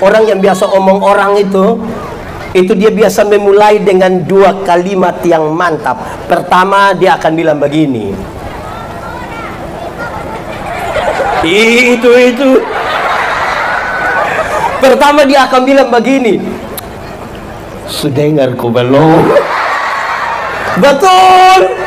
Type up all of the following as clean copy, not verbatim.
Orang yang biasa omong orang itu dia biasa memulai dengan dua kalimat yang mantap. Pertama, dia akan bilang begini. Itu. Pertama dia akan bilang begini. Sudah dengar kau belum? Betul.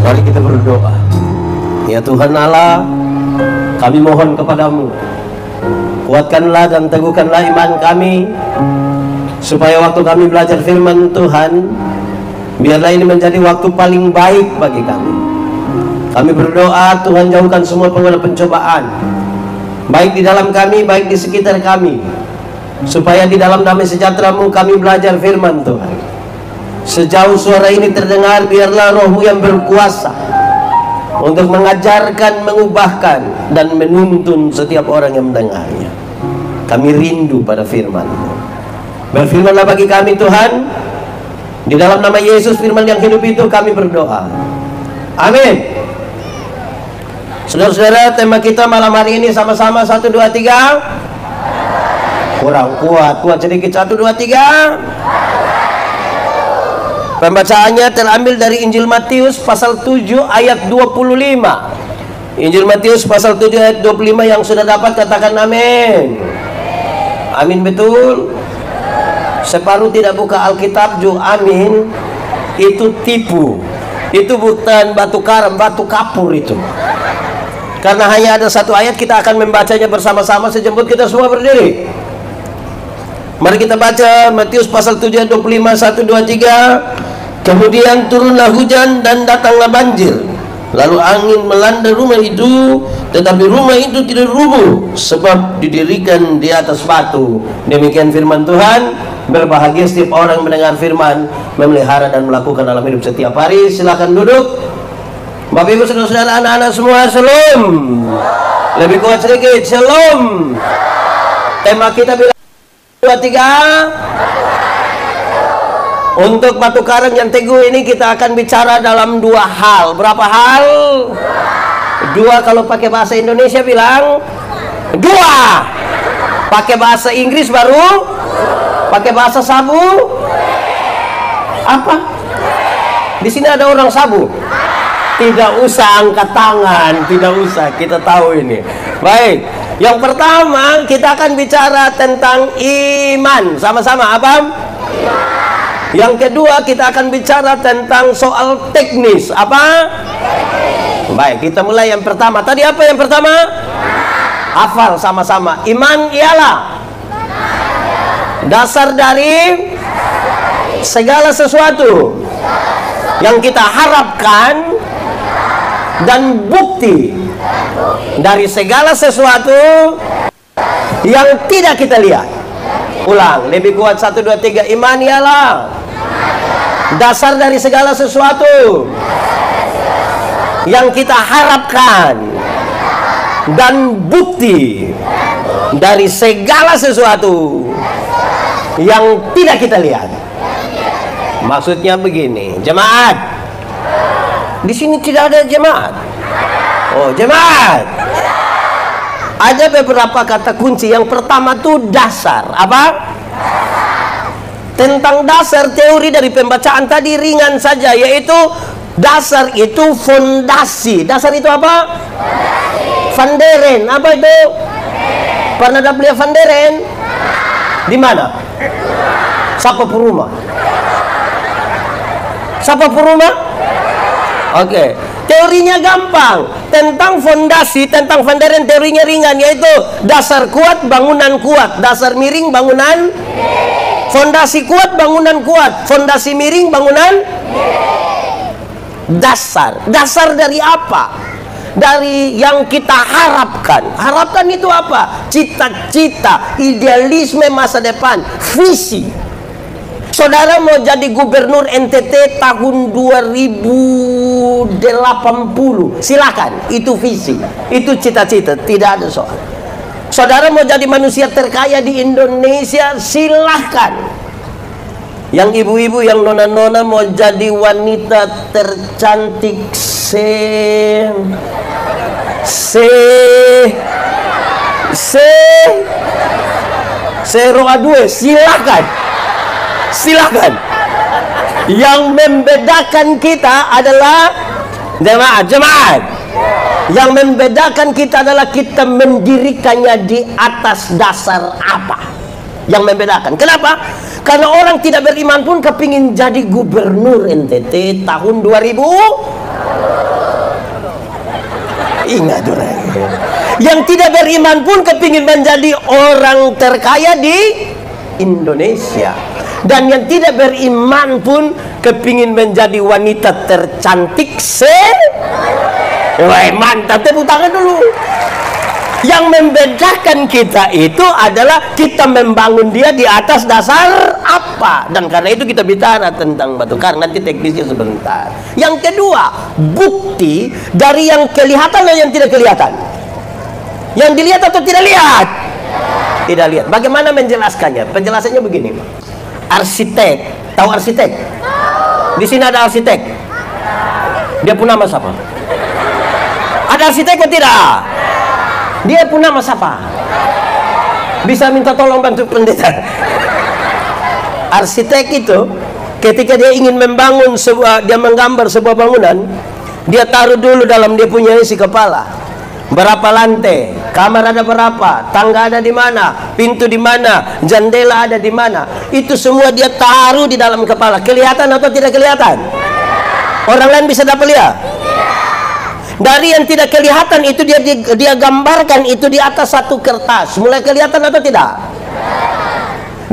Mari kita berdoa. Ya Tuhan Allah, kami mohon kepadamu, kuatkanlah dan teguhkanlah iman kami, supaya waktu kami belajar firman Tuhan, biarlah ini menjadi waktu paling baik bagi kami. Kami berdoa, Tuhan jauhkan semua pengolah pencobaan, baik di dalam kami, baik di sekitar kami, supaya di dalam damai sejahtera-Mu kami belajar firman Tuhan. Sejauh suara ini terdengar, biarlah Roh-Mu yang berkuasa untuk mengajarkan, mengubahkan, dan menuntun setiap orang yang mendengarnya. Kami rindu pada firman-Mu. Berfirmanlah bagi kami Tuhan. Di dalam nama Yesus firman yang hidup itu kami berdoa. Amin. Saudara-saudara, tema kita malam hari ini sama-sama 1, 2, 3. Kurang kuat sedikit. 1, 2, 3. Pembacaannya terambil dari Injil Matius pasal 7 ayat 25. Injil Matius pasal 7 ayat 25 yang sudah dapat katakan amin. Amin, betul. Separuh tidak buka Alkitab amin. Itu tipu. Itu bukan batu karam, batu kapur itu. Karena hanya ada satu ayat, kita akan membacanya bersama-sama. Sejemput kita semua berdiri. Mari kita baca Matius pasal 7 ayat 25. 1, 2, 3. Kemudian turunlah hujan dan datanglah banjir. Lalu angin melanda rumah itu, tetapi rumah itu tidak rubuh, sebab didirikan di atas batu. Demikian firman Tuhan. Berbahagia setiap orang yang mendengar firman, memelihara dan melakukan dalam hidup setiap hari. Silakan duduk. Bapak Ibu saudara-saudara, anak-anak semua, shalom. Lebih kuat sedikit, shalom. Tema kita bilang 2, 3. Untuk batu karang yang teguh ini kita akan bicara dalam 2 hal. Berapa hal? 2 kalau pakai bahasa Indonesia bilang 2. Pakai bahasa Inggris baru? Pakai bahasa sabu? Apa? Di sini ada orang sabu? Tidak usah angkat tangan, tidak usah, kita tahu ini. Baik, yang pertama kita akan bicara tentang iman. Sama-sama, apa? Yang kedua kita akan bicara tentang soal teknis. Apa? Baik, kita mulai yang pertama. Tadi apa yang pertama? Hafal sama-sama. Iman ialah dasar dari segala sesuatu yang kita harapkan dan bukti dari segala sesuatu yang tidak kita lihat. Ulang, lebih kuat. 1, 2, 3. Iman ialah dasar dari segala sesuatu yang kita harapkan dan bukti dari segala sesuatu yang tidak kita lihat. Maksudnya begini, jemaat. Di sini tidak ada jemaat. Oh, jemaat. Ada beberapa kata kunci. Yang pertama tuh dasar. Apa? Tentang dasar, teori dari pembacaan tadi ringan saja, yaitu dasar itu fondasi. Dasar itu apa? Vanderen. Apa itu? Pernah ada beli vanderen? Di mana? Siapa perumah? Siapa perumah? Oke. Teorinya gampang. Tentang fondasi, tentang vanderen, teorinya ringan, yaitu dasar kuat, bangunan kuat. Dasar miring, bangunan. Fondasi kuat, bangunan kuat. Fondasi miring, bangunan. Dasar. Dasar dari apa? Dari yang kita harapkan. Harapkan itu apa? Cita-cita, idealisme masa depan, visi. Saudara mau jadi gubernur NTT tahun 2080, silakan. Itu visi, itu cita-cita, tidak ada soal. Saudara mau jadi manusia terkaya di Indonesia, silahkan. Yang ibu-ibu, yang nona-nona mau jadi wanita tercantik roa dua, silakan. Silakan. Yang membedakan kita adalah jemaat. Yang membedakan kita adalah kita mendirikannya di atas dasar apa? Yang membedakan. Kenapa? Karena orang tidak beriman pun kepingin jadi gubernur NTT tahun 2000. Ingat orang. Yang tidak beriman pun kepingin menjadi orang terkaya di Indonesia. Dan yang tidak beriman pun kepingin menjadi wanita tercantik Wah, mantap, tepuk tangan dulu. Yang membedakan kita itu adalah kita membangun dia di atas dasar apa. Dan karena itu kita bicara tentang batu karang, nanti teknisnya sebentar. Yang kedua, bukti dari yang kelihatan dan yang tidak kelihatan. Yang dilihat atau tidak lihat? Tidak lihat. Bagaimana menjelaskannya? Penjelasannya begini. Arsitek, tahu arsitek? Di sini ada arsitek. Dia punya nama siapa? Ada arsitek atau tidak? Dia punya nama siapa? Bisa minta tolong bantu pendeta. Arsitek itu ketika dia ingin membangun dia menggambar sebuah bangunan, dia taruh dulu dalam dia punya isi kepala. Berapa lantai, kamar ada berapa, tangga ada di mana, pintu di mana, jendela ada di mana. Itu semua dia taruh di dalam kepala. Kelihatan atau tidak kelihatan? Orang lain bisa dapat lihat. Dari yang tidak kelihatan itu dia gambarkan itu di atas satu kertas. Mulai kelihatan atau tidak?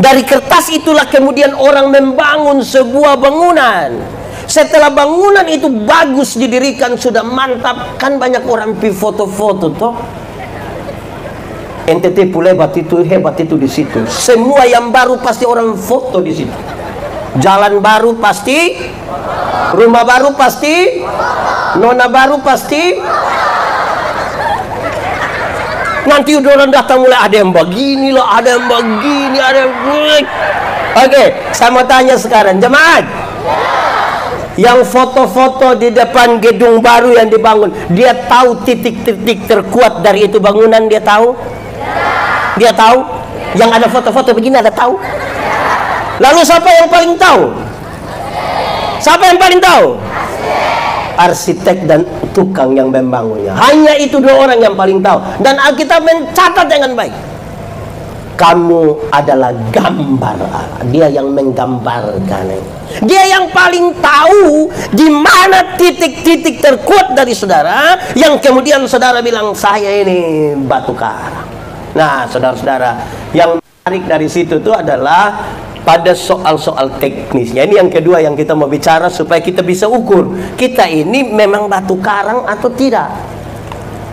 Dari kertas itulah kemudian orang membangun sebuah bangunan. Setelah bangunan itu bagus didirikan, sudah mantap, kan banyak orang pi foto-foto toh. NTT pula hebat itu di situ. Semua yang baru pasti orang foto di situ. Jalan baru pasti, rumah baru pasti, nona baru pasti. Nanti orang datang mulai ada yang begini lah, ada yang begini, ada yang begini. Oke, saya mau tanya sekarang, jemaat. Yang foto-foto di depan gedung baru yang dibangun, dia tahu titik-titik terkuat dari itu bangunan, dia tahu? Dia tahu? Yang ada foto-foto begini ada tahu? Lalu siapa yang paling tahu? Siapa yang paling tahu? Arsitek dan tukang yang membangunnya. Hanya itu dua orang yang paling tahu. Dan Alkitab mencatat dengan baik. Kamu adalah gambar Allah. Dia yang menggambarkan. Dia yang paling tahu di mana titik-titik terkuat dari saudara, yang kemudian saudara bilang saya ini batu karang. Nah, saudara-saudara, yang menarik dari situ itu adalah pada soal-soal teknisnya. Ini yang kedua yang kita mau bicara supaya kita bisa ukur kita ini memang batu karang atau tidak.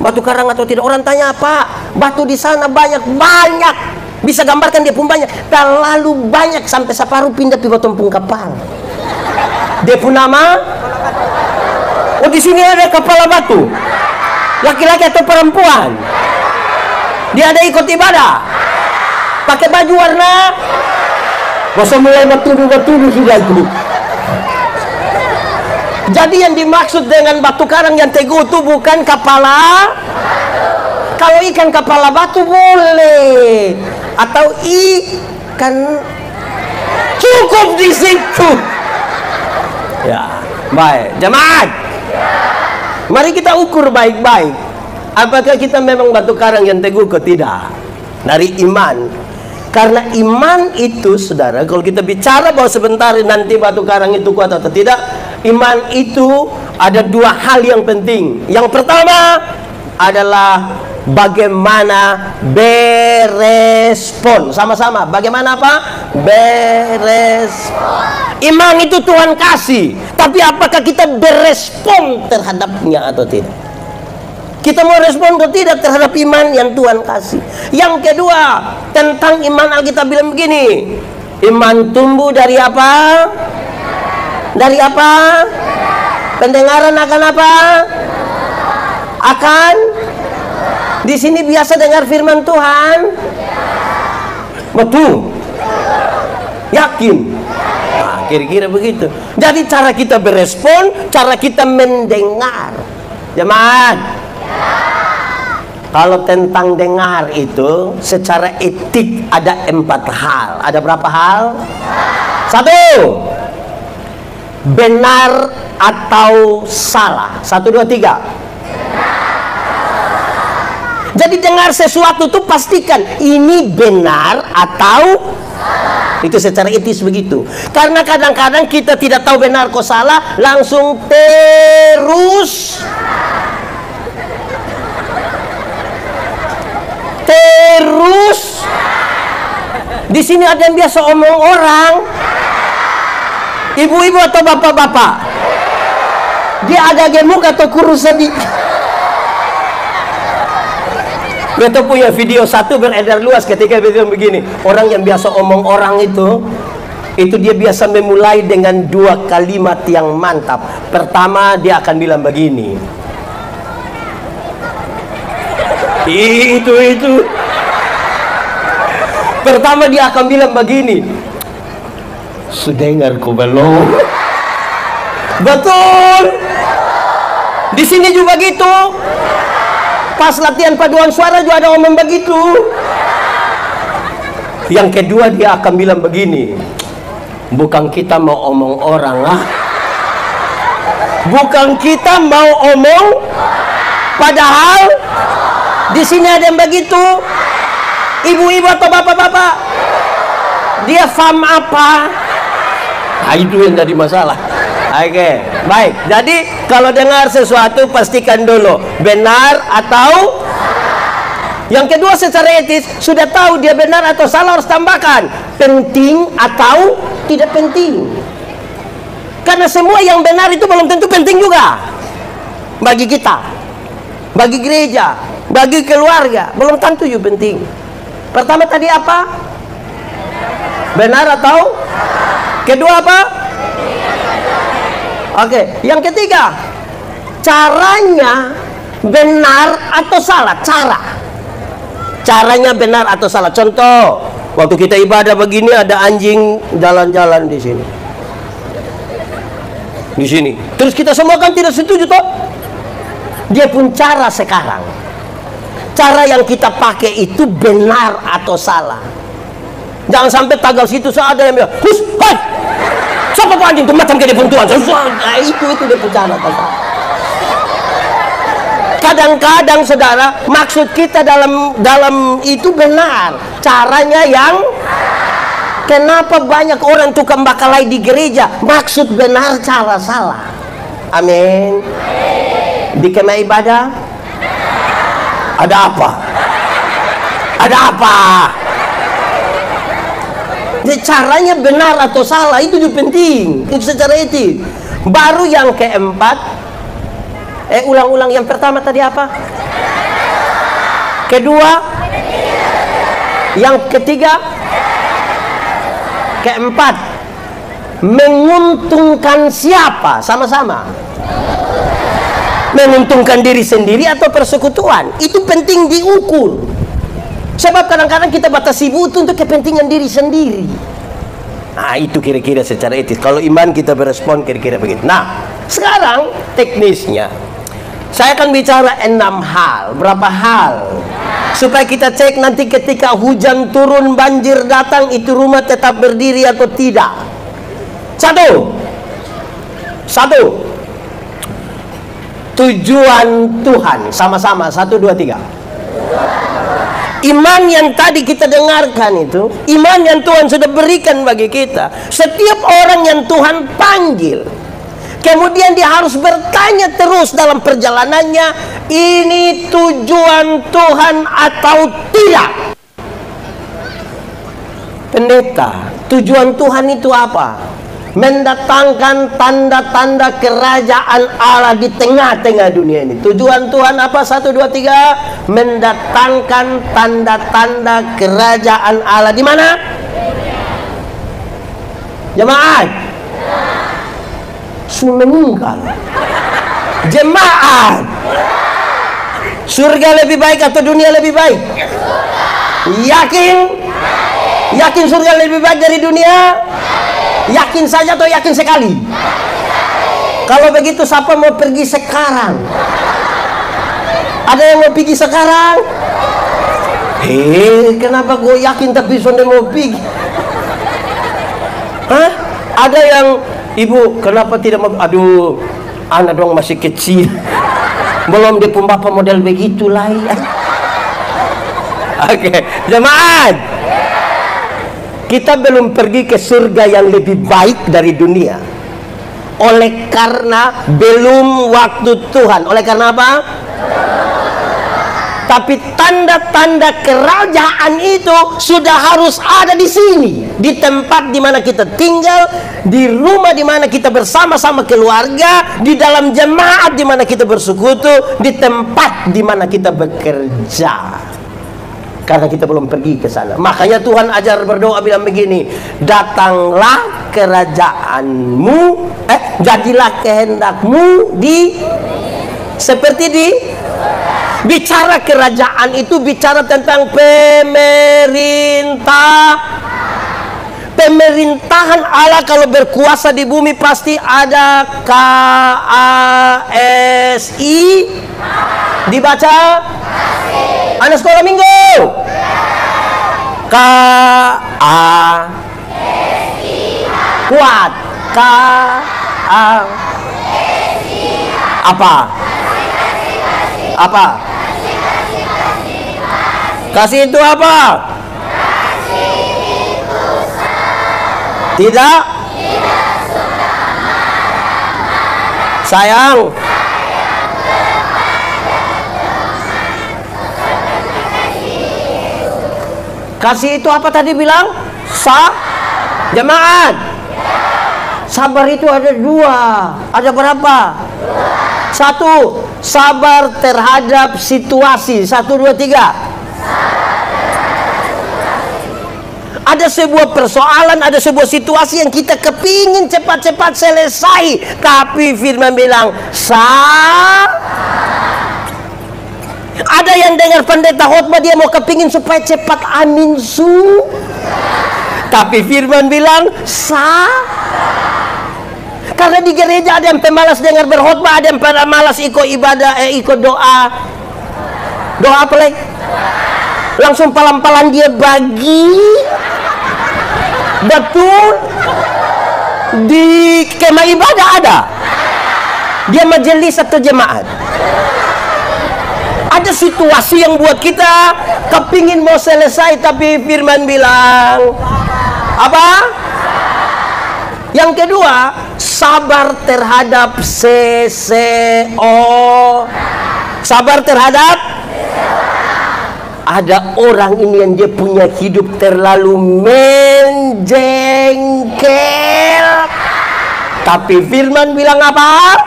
Batu karang atau tidak. Orang tanya apa? Batu di sana banyak. Bisa gambarkan dia pun banyak. Terlalu banyak sampai separuh pindah di tumpung kapal. Dia pun nama. Oh, di sini ada kepala batu. Laki-laki atau perempuan? Dia ada ikut ibadah. Pakai baju warna. Masa mulai batu-batu sudah itu. Jadi yang dimaksud dengan batu karang yang teguh itu bukan kepala. Kalau ikan kepala batu boleh, atau ikan, cukup di situ. Ya, baik, jemaat. Mari kita ukur baik-baik. Apakah kita memang batu karang yang teguh atau tidak? Dari iman. Karena iman itu, saudara, kalau kita bicara bahwa sebentar nanti batu karang itu kuat atau tidak, iman itu ada dua hal yang penting. Yang pertama adalah bagaimana berespon. Sama-sama, bagaimana apa? Berespon. Iman itu Tuhan kasih, tapi apakah kita berespon terhadapnya atau tidak? Kita mau respon atau tidak terhadap iman yang Tuhan kasih. Yang kedua, tentang iman Alkitab bilang begini. Iman tumbuh dari apa? Dari apa? Pendengaran akan apa? Akan? Di sini biasa dengar firman Tuhan? Betul? Yakin? kira-kira begitu. Jadi cara kita berespon, cara kita mendengar. Jemaat, kalau tentang dengar itu secara etik ada 4 hal. Ada berapa hal? 1, benar atau salah. 1, 2, 3. Jadi dengar sesuatu tuh pastikan ini benar atau itu secara etis begitu. Karena kadang-kadang kita tidak tahu benar kok salah, langsung terus di sini ada yang biasa omong orang, ibu-ibu atau bapak-bapak, dia ada gemuk atau kurus sedikit. Kita punya video satu beredar luas ketika video begini. Orang yang biasa omong orang itu dia biasa memulai dengan 2 kalimat yang mantap. Pertama dia akan bilang begini. Itu. Pertama dia akan bilang begini. Sudengar kau belum? Betul. Di sini juga gitu. Pas latihan paduan suara juga ada omong begitu. Yang kedua dia akan bilang begini. Bukan kita mau omong orang, bukan kita mau omong, padahal di sini ada yang begitu. Ibu-ibu atau bapak-bapak, dia paham apa? Nah, itu yang jadi masalah. Oke, baik. Jadi kalau dengar sesuatu pastikan dulu benar atau. Yang kedua secara etis sudah tahu dia benar atau salah harus tambahkan penting atau tidak penting. Karena semua yang benar itu belum tentu penting juga bagi kita, bagi gereja, bagi keluarga, belum tentu juga penting. Pertama tadi apa? Benar atau? Kedua apa? Oke, yang ketiga, caranya benar atau salah? Caranya benar atau salah. Contoh, waktu kita ibadah begini ada anjing jalan-jalan di sini. Di sini. Terus kita semua kan tidak setuju toh? Dia pun cara sekarang. Cara yang kita pakai itu benar atau salah. Jangan sampai tagal situ ada yang bilang, "Hus, hai! Siapa pun anjing itu macam kayak puntuan." Nah, itu dia bicara. Kadang-kadang saudara, maksud kita dalam itu benar, caranya yang kenapa banyak orang tukang bakalai di gereja, maksud benar, cara salah. Amin. Di kemah ibadah ada apa? Ada apa? Jadi caranya benar atau salah itu juga penting, itu secara etis. Baru yang keempat, ulang-ulang yang pertama tadi apa? Kedua, yang ketiga, keempat, menguntungkan siapa? Sama-sama. Menguntungkan diri sendiri atau persekutuan? Itu penting diukur. Sebab kadang-kadang kita batasi butuh untuk kepentingan diri sendiri. Nah, itu kira-kira secara etis. Kalau iman kita berespon kira-kira begitu. Nah, sekarang teknisnya saya akan bicara 6 hal. Berapa hal? Supaya kita cek nanti ketika hujan turun, banjir datang, itu rumah tetap berdiri atau tidak. Satu. Tujuan Tuhan. Sama-sama. 1, 2, 3. Iman yang tadi kita dengarkan itu, iman yang Tuhan sudah berikan bagi kita. Setiap orang yang Tuhan panggil, kemudian dia harus bertanya terus dalam perjalanannya, ini tujuan Tuhan atau tidak? Pendeta, tujuan Tuhan itu apa? Mendatangkan tanda-tanda kerajaan Allah di tengah-tengah dunia ini. Tujuan Tuhan apa? 1, 2, 3. Mendatangkan tanda-tanda kerajaan Allah di mana? Jemaat. Sudah meninggal. Jemaat. Surga lebih baik atau dunia lebih baik? Yakin? Yakin surga lebih baik dari dunia? Yakin saja atau yakin sekali? Kalau begitu siapa mau pergi sekarang? Ada yang mau pergi sekarang? Kenapa gue yakin tapi sonde mau pergi? Hah? Ada yang, ibu kenapa tidak mau? Aduh, anak dong masih kecil, belum di bapak model begitu lah ya. Oke, jemaat, kita belum pergi ke surga yang lebih baik dari dunia. Oleh karena belum waktu Tuhan. Oleh karena apa? Tapi tanda-tanda kerajaan itu sudah harus ada di sini, di tempat di mana kita tinggal, di rumah di mana kita bersama-sama keluarga, di dalam jemaat di mana kita bersekutu, di tempat di mana kita bekerja. Karena kita belum pergi ke sana. Makanya Tuhan ajar berdoa bilang begini, datanglah kerajaanmu, jadilah kehendakmu di seperti di. Bicara kerajaan itu bicara tentang pemerintahan Allah. Kalau berkuasa di bumi pasti ada KASI. Dibaca anak sekolah minggu. Kuat. Apa? Kasih itu apa? Tidak sayang. Kasih itu apa tadi bilang? Jemaat. Sabar itu ada dua. Ada berapa? Satu, sabar terhadap situasi. 1, 2, 3. Ada sebuah persoalan, ada sebuah situasi yang kita kepingin cepat-cepat selesai, tapi firman bilang ada yang dengar pendeta khotbah dia mau kepingin supaya cepat amin su, tapi firman bilang karena di gereja ada yang pemalas dengar berkhotbah, ada yang pemalas ikut ibadah, ikut doa apa lagi? Langsung palang-palang dia bagi. Betul. Di kemah ibadah ada. Dia majelis atau jemaat. Ada situasi yang buat kita kepingin mau selesai, tapi firman bilang apa? Yang kedua, sabar terhadap sabar terhadap. Ada orang ini yang dia punya hidup terlalu menjengkel, tapi firman bilang apa?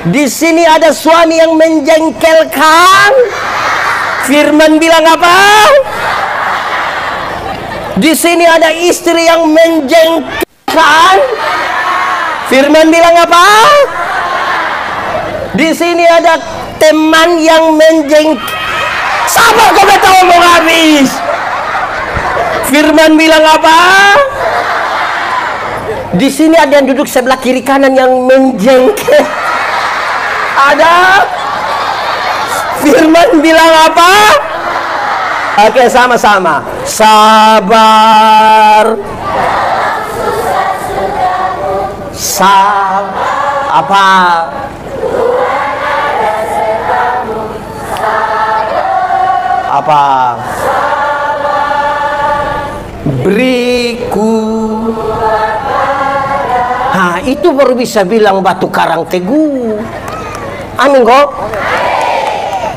Di sini ada suami yang menjengkelkan, firman bilang apa? Di sini ada istri yang menjengkelkan, firman bilang apa? Di sini ada teman yang menjengkelkan. Sabar, kau gak tahu mau habis. Firman bilang apa? Di sini ada yang duduk sebelah kiri kanan yang menjengkel. Ada. Firman bilang apa? Oke, sama-sama. Sabar. Apa? Apa? Beriku. Nah, itu baru bisa bilang batu karang teguh. Amin kok.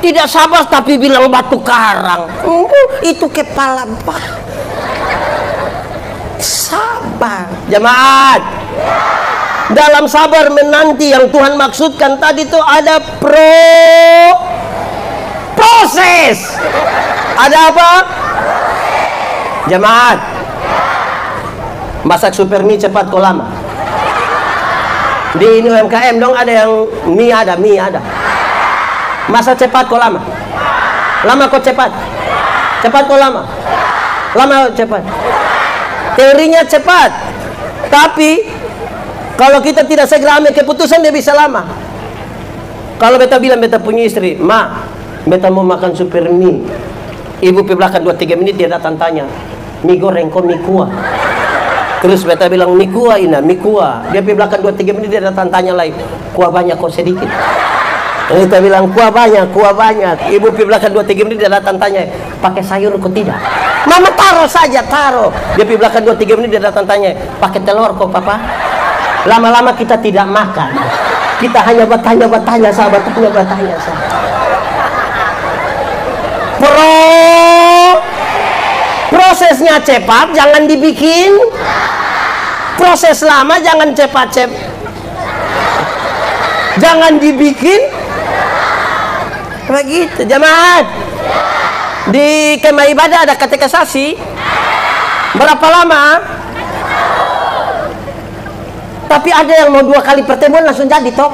Tidak sabar tapi bilang batu karang. Itu kepala batu. Sabar. Jemaat. Dalam sabar menanti yang Tuhan maksudkan tadi itu ada proses. Ada apa? Jemaat. Masak super mie cepat kok lama. Di ini UMKM dong ada yang mie ada. Masak cepat kok lama. Lama kok cepat. Cepat kok lama. Lama cepat. Teorinya cepat. Tapi kalau kita tidak segera ambil keputusan, dia bisa lama. Kalau beta bilang beta punya istri, "Ma, beta mau makan super mie." Ibu di belakang 2-3 menit dia datang tanya, "Mie goreng kok mie kuah?" Terus beta bilang, "Mie kuah ina, mie kuah." Dia di belakang 2-3 menit dia datang tanya lagi, "Kuah banyak kok sedikit?" Kita bilang, "Kuah banyak, kuah banyak." Ibu di belakang 2-3 menit dia datang tanya, "Pakai sayur kok tidak?" "Mama taruh saja, taruh." Dia di belakang 2-3 menit dia datang tanya, "Pakai telur kok papa?" Lama-lama kita tidak makan. Kita hanya bertanya-bertanya, sahabat, hanya bertanya, sahabat. Prosesnya cepat, jangan dibikin. Proses lama, jangan cepat-cepat. Jangan dibikin. Begitu, jemaat. Di kemah ibadah ada katekisasi. Berapa lama? Tapi ada yang mau 2 kali pertemuan langsung jadi toh.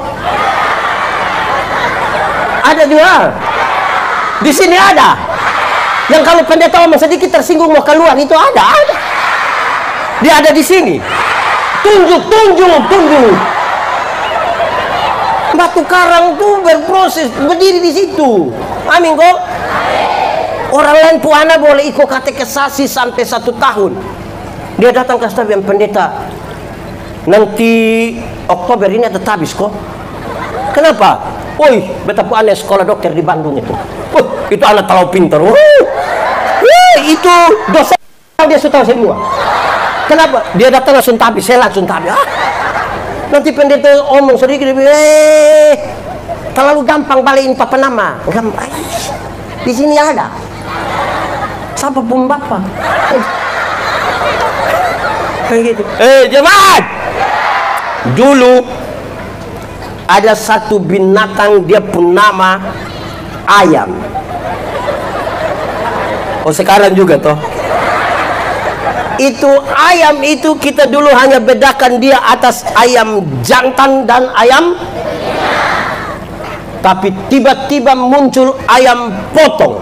Ada juga. Di sini ada. Yang kalau pendeta omong sedikit tersinggung mau keluar, itu ada. Dia ada di sini. Tunjuk. Batu karang tuh berproses, berdiri di situ. Amin kok. Orang lain puana boleh ikut katekisasi sampai 1 tahun. Dia datang ke staf yang pendeta, nanti Oktober ini ada tabis kok. Kenapa? Woi, beta puana sekolah dokter di Bandung itu. Itu anak terlalu pintar. Itu dosen dia sudah tahu semua. Kenapa? Dia datang langsung tabis, saya langsung tabis. Nanti pendeta omong sedikit, terlalu gampang balikin papa nama. Gampang. Di sini ada. Siapa pun bapak. Kayak gitu. Jemaat. Dulu ada satu binatang, dia pun nama ayam. Oh, sekarang juga toh. Itu ayam itu kita dulu hanya bedakan dia atas ayam jantan dan ayam. Tapi tiba-tiba muncul ayam potong.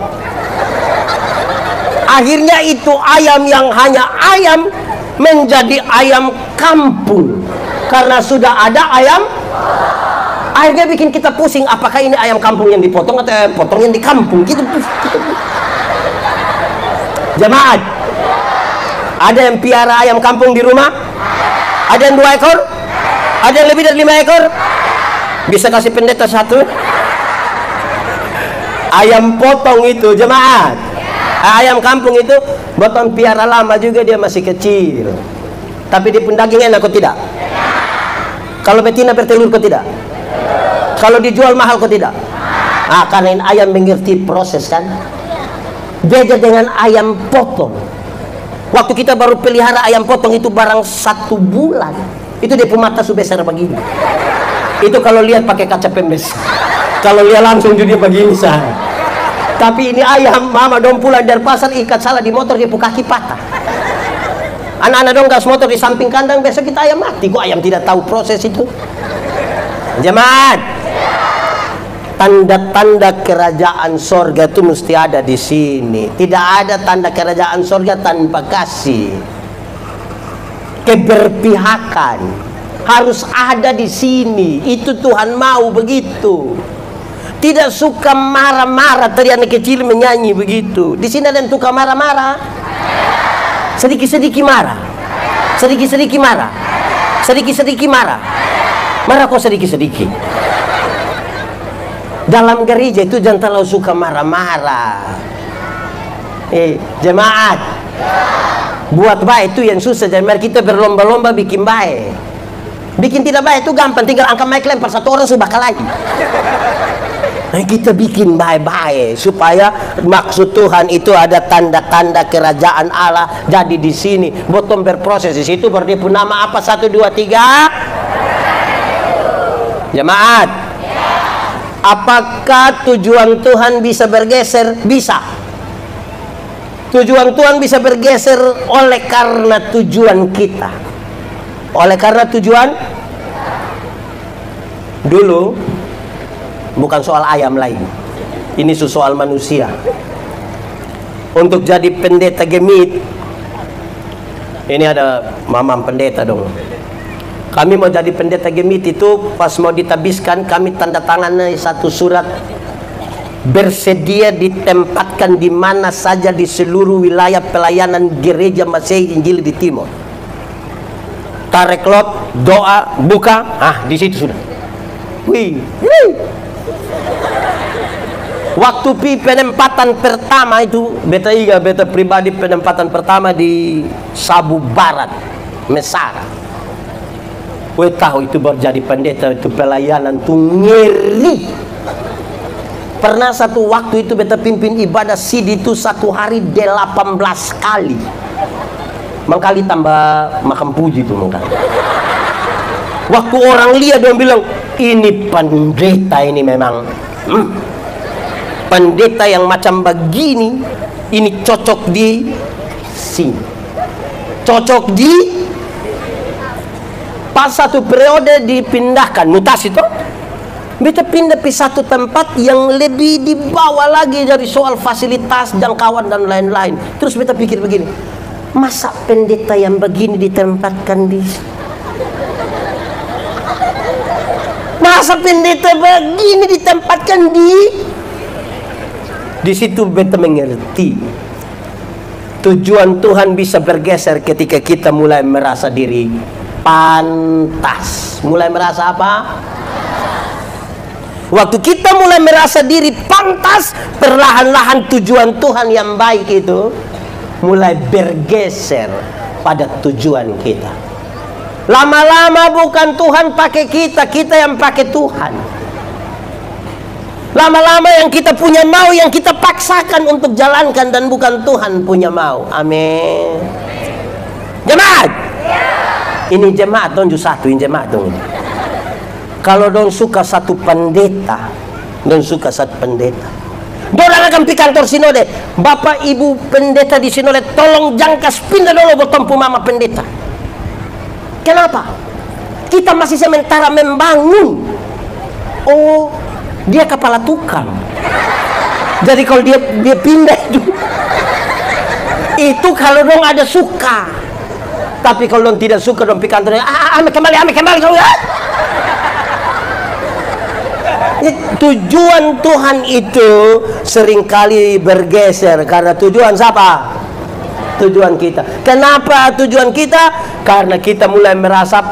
Akhirnya itu ayam yang hanya ayam menjadi ayam kampung. Karena sudah ada ayam. Akhirnya bikin kita pusing, apakah ini ayam kampung yang dipotong atau ayam potong yang di kampung. Gitu. Jemaat, ada yang piara ayam kampung di rumah? Ada yang 2 ekor? Ada yang lebih dari 5 ekor? Bisa kasih pendeta 1? Ayam potong itu, jemaat, ayam kampung itu buatan piara lama juga, dia masih kecil. Tapi di daging enak kok tidak? Kalau betina bertelur kok tidak? Kalau dijual mahal kok tidak? Karena ini ayam mengerti proses kan? Beda dengan ayam potong. Waktu kita baru pelihara ayam potong itu barang 1 bulan, itu dia mata sudah besar begini. Itu kalau lihat pakai kaca pembes. Kalau lihat langsung dia begini sah. Tapi ini ayam, mama dong pulang dari pasar, ikat salah di motor, dia kaki patah. Anak-anak dong gas motor di samping kandang, besok kita ayam mati. Kok ayam tidak tahu proses itu? Jemaat, tanda-tanda kerajaan sorga itu mesti ada di sini. Tidak ada tanda kerajaan sorga tanpa kasih. Keberpihakan harus ada di sini. Itu Tuhan mau begitu. Tidak suka marah-marah. Tadi anak kecil menyanyi begitu. Di sini ada yang suka marah-marah. Sedikit-sedikit marah. Sedikit-sedikit marah. Sedikit-sedikit marah. Marah kok sedikit-sedikit. Dalam gereja itu jangan terlalu suka marah-marah. Jemaat, buat baik itu yang susah. Jadi mari kita berlomba-lomba bikin baik. Bikin tidak baik itu gampang, tinggal angkat mic lempar 1 orang sudah bakal lagi. Nah, kita bikin baik-baik supaya maksud Tuhan itu ada tanda-tanda kerajaan Allah jadi di sini. Bottom berproses di situ, baru dia pun nama apa? 1, 2, 3. Jemaat, apakah tujuan Tuhan bisa bergeser? Bisa. Tujuan Tuhan bisa bergeser oleh karena tujuan kita. Oleh karena tujuan dulu bukan soal ayam lain. Ini soal manusia. Untuk jadi pendeta gemit Ini ada mamam pendeta dong. Kami mau jadi pendeta Gemit itu, pas mau ditabiskan kami tanda tangan satu surat, bersedia ditempatkan di mana saja di seluruh wilayah pelayanan gereja Masehi Injil di Timur. Tarik lot, doa, buka, di situ sudah. Wih. Waktu penempatan pertama itu, beta pribadi penempatan pertama di Sabu Barat, Mesara. Wih tahu itu baru jadi pendeta, itu pelayanan tuh ngeri. Pernah satu waktu itu beta pimpin ibadah SID itu satu hari 18 kali. Mangkali tambah makam puji itu mangkali. Waktu orang lihat dia bilang, ini pendeta ini memang pendeta yang macam begini, ini cocok di sini. Cocok di pas satu periode dipindahkan, mutasi toh. Beta pindah ke satu tempat yang lebih di bawah lagi dari soal fasilitas, jangkauan dan lain-lain. Terus beta pikir begini, masa pendeta yang begini ditempatkan di, masa pendeta begini ditempatkan di situ beta mengerti tujuan Tuhan bisa bergeser ketika kita mulai merasa diri pantas. Mulai merasa apa? Waktu kita mulai merasa diri pantas, perlahan-lahan tujuan Tuhan yang baik itu mulai bergeser pada tujuan kita. Lama-lama bukan Tuhan pakai kita, kita yang pakai Tuhan. Lama-lama yang kita punya mau, yang kita paksakan untuk jalankan, dan bukan Tuhan punya mau. Amin. Jemaat, ini jemaat dong, satu ini jemaat dong. Kalau don suka satu pendeta, don suka satu pendeta, dorang akan pergi kantor sinode. Bapak ibu pendeta di sinode, tolong jangkas pindah dulu bertempu mama pendeta. Kenapa? Kita masih sementara membangun. Oh, dia kepala tukang. Jadi kalau dia pindah itu kalau dong ada suka. Tapi kalau dong tidak suka, dong pergi kantor, kembali kau ya. Tujuan Tuhan itu seringkali bergeser karena tujuan siapa? Tujuan kita. Kenapa tujuan kita? Karena kita mulai merasa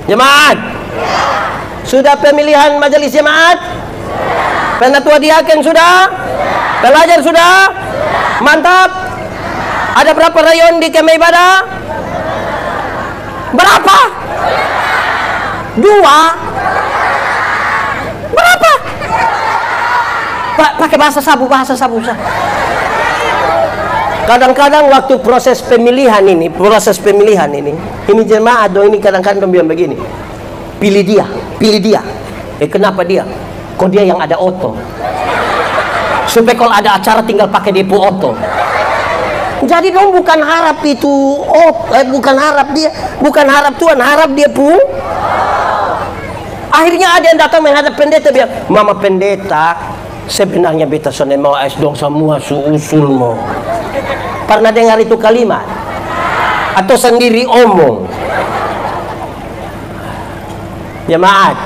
Jemaat, sudah pemilihan majelis jemaat? Penatua diaken sudah? Pelajar sudah? Mantap. Ada berapa rayon di kemah ibadah? Berapa? 2. Berapa? Pakai bahasa sabu. Kadang-kadang waktu proses pemilihan ini jemaat dong, ini kadang-kadang bilang begini, pilih dia. Kenapa dia? Kok dia yang ada oto? Supaya kalau ada acara tinggal pakai depo oto. Jadi dong bukan harap itu, bukan harap Tuhan, harap dia pun. Akhirnya ada yang datang menghadap pendeta, bilang, mama pendeta, sebenarnya beta sonai mau es dong semua usul mau. Pernah dengar itu kalimat? Atau sendiri omong? Jemaat,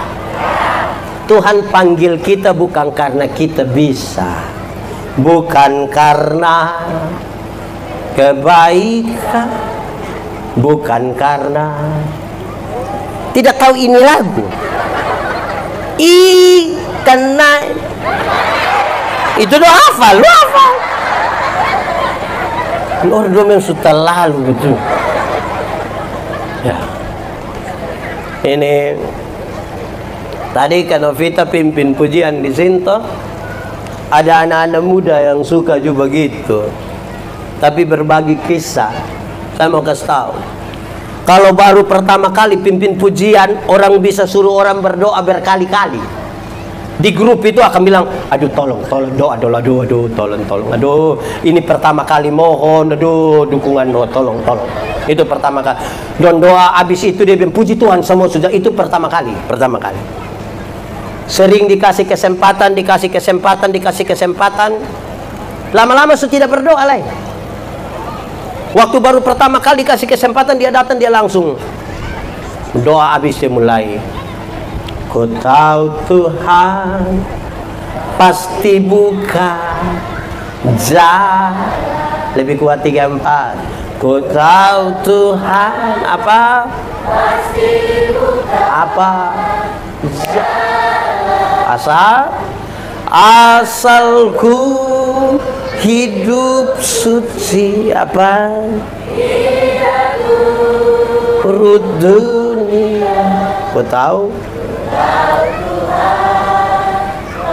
Tuhan panggil kita bukan karena kita bisa, bukan karena kebaikan, bukan karena tidak tahu ini lagu. Karena itu doa hafal, lu hafal. Orang memang sudah lalu betul. Ya. Ini tadi kan Novita pimpin pujian di Sinto, ada anak-anak muda yang suka juga begitu. Tapi berbagi kisah, saya mau kasih tahu. Kalau baru pertama kali pimpin pujian, orang bisa suruh orang berdoa berkali-kali. Di grup itu akan bilang, aduh tolong doa, aduh ini pertama kali mohon, aduh dukungan doa, tolong. Itu pertama kali. Dan doa habis itu dia bilang, puji Tuhan semua sudah, itu pertama kali. Sering dikasih kesempatan. Lama-lama sudah tidak berdoa lagi. Waktu baru pertama kali dikasih kesempatan, dia datang, dia langsung doa. Habis dia mulai, ku tahu Tuhan pasti buka jalan. Lebih kuat 3, 4. Ku tahu Tuhan apa? Pasti buka apa? Asal ku hidup suci apa? Perut dunia. Ku tahu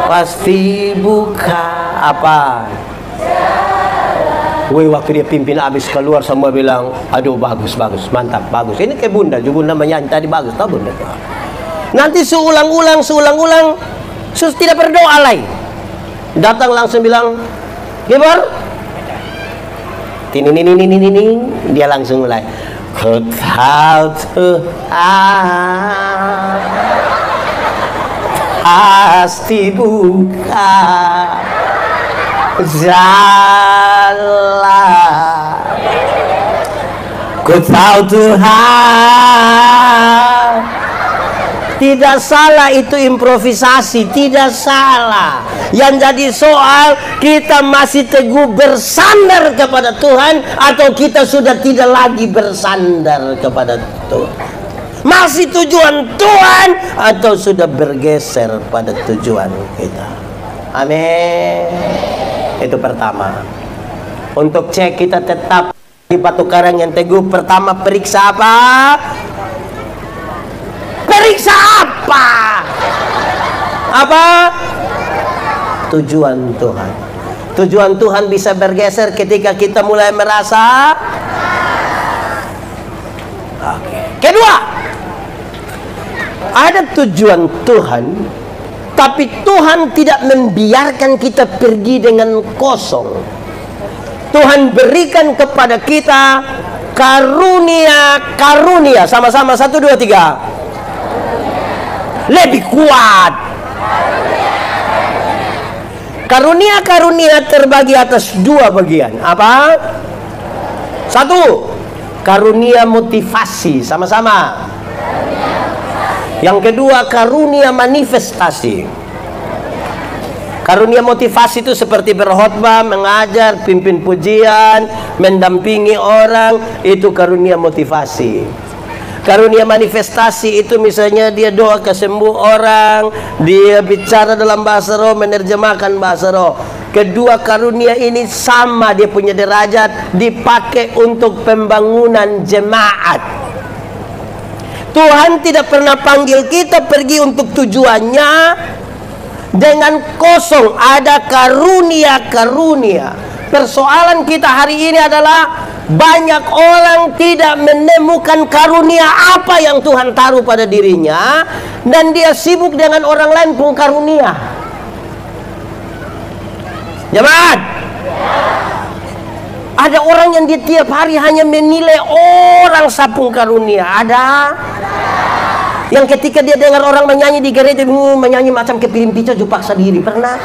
pasti buka apa? Waktu dia pimpin habis keluar, semua bilang, aduh bagus, mantap, bagus. Ini kayak bunda menyanyi tadi, bagus tau bunda. Nanti seulang-ulang, sus tidak berdoa lagi. Datang langsung bilang, Gibor, ini, dia langsung mulai, ku tahu Tuhan pasti buka jalan. Ku tahu Tuhan. Tidak salah itu improvisasi, tidak salah. Yang jadi soal, kita masih teguh bersandar kepada Tuhan atau kita sudah tidak lagi bersandar kepada Tuhan. Masih tujuan Tuhan atau sudah bergeser pada tujuan kita. Amin. Itu pertama. Untuk cek kita tetap di Batu Karang yang teguh, pertama periksa apa? Periksa apa? Apa? Tujuan Tuhan. Tujuan Tuhan bisa bergeser ketika kita mulai merasa. Oke. Kedua, ada tujuan Tuhan, tapi Tuhan tidak membiarkan kita pergi dengan kosong. Tuhan berikan kepada kita karunia. Sama-sama 1, 2, 3. Lebih kuat. Karunia terbagi atas 2 bagian. Apa? 1, karunia motivasi. Sama-sama. Yang kedua, karunia manifestasi. Karunia motivasi itu seperti berkhotbah, mengajar, pimpin pujian, mendampingi orang. Itu karunia motivasi. Karunia manifestasi itu misalnya dia doa kesembuh orang, dia bicara dalam bahasa roh, menerjemahkan bahasa roh. Kedua karunia ini sama, dia punya derajat, dipakai untuk pembangunan jemaat. Tuhan tidak pernah panggil kita pergi untuk tujuannya dengan kosong. Ada karunia. Persoalan kita hari ini adalah banyak orang tidak menemukan karunia apa yang Tuhan taruh pada dirinya, dan dia sibuk dengan orang lain pun karunia. Jemaat, ada orang yang dia tiap hari hanya menilai orang sapung karunia. Ada yang ketika dia dengar orang menyanyi di gereja, menyanyi macam kepiring pica, paksa diri. Pernah?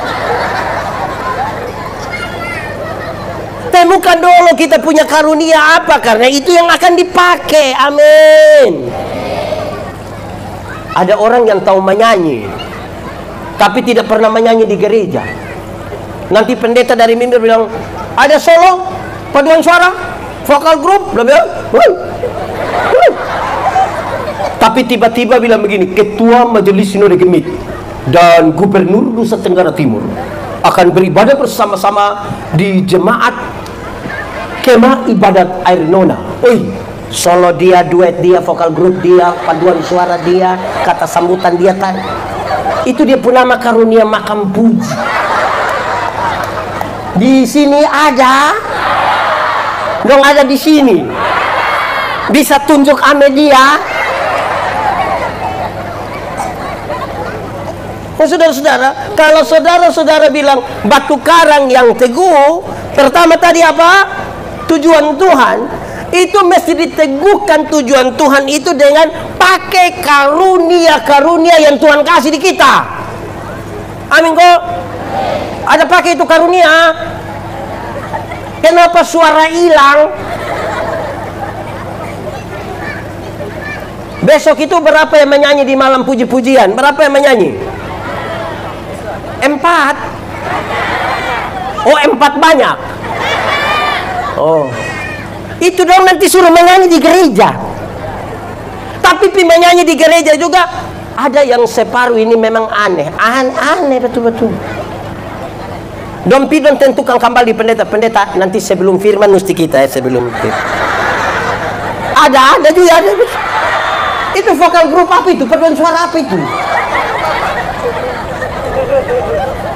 Temukan dulu kita punya karunia apa, karena itu yang akan dipakai. Amin. Ada orang yang tahu menyanyi tapi tidak pernah menyanyi di gereja. Nanti pendeta dari mimbar bilang, ada solo, paduan suara, vokal grup, bla bla. Tapi tiba-tiba bilang begini, ketua majelis sinode Gemit dan gubernur Nusa Tenggara Timur akan beribadah bersama-sama di jemaat kemah ibadat air nona. Solo dia, duet dia, vokal grup dia, paduan suara dia, kata sambutan dia tadi. Itu dia pun nama karunia makam puji. Di sini ada, dong ada di sini. Bisa tunjuk ame dia. Saudara-saudara, kalau saudara-saudara bilang Batu Karang yang teguh, pertama tadi apa? Tujuan Tuhan. Itu mesti diteguhkan tujuan Tuhan itu dengan pakai karunia-karunia yang Tuhan kasih di kita. Amin kok. Ada pakai itu karunia. Kenapa suara hilang? Besok itu berapa yang menyanyi di malam puji-pujian? Berapa yang menyanyi? 4. Oh, 4 banyak. Oh, itu dong nanti suruh menyanyi di gereja. Tapi menyanyi di gereja juga ada yang separuh ini memang aneh. Aneh betul-betul. Don tentukan kembali pendeta nanti sebelum firman mesti kita sebelum firman. Ada juga ada. Itu vokal grup apa itu? Paduan suara apa itu?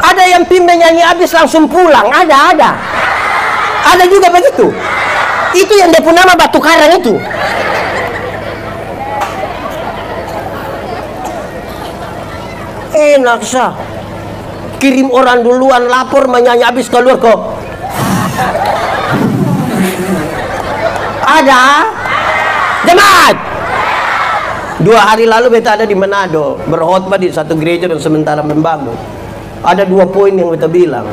Ada yang nyanyi habis langsung pulang. Ada juga begitu. Itu yang dia punya nama Batu Karang itu. Enak sah. Kirim orang duluan lapor menyanyi habis keluar kok. Ada jemaat. 2 hari lalu beta ada di Manado berkhotbah di satu gereja dan sementara membangun. Ada 2 poin yang beta bilang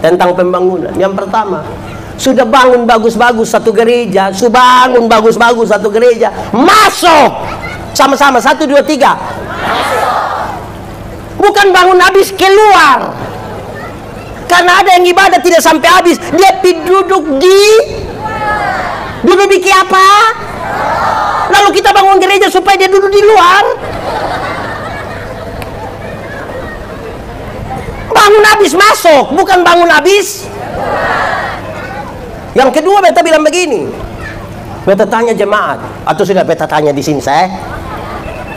tentang pembangunan. Yang pertama, sudah bangun bagus-bagus satu gereja, masuk sama-sama 1, 2, 3. Bukan bangun habis keluar. Karena ada yang ibadah tidak sampai habis, dia duduk di apa? Lalu kita bangun gereja supaya dia duduk di luar. Bangun habis masuk, bukan bangun habis. Yang kedua beta bilang begini. Beta tanya jemaat, atau sudah beta tanya di sini saya.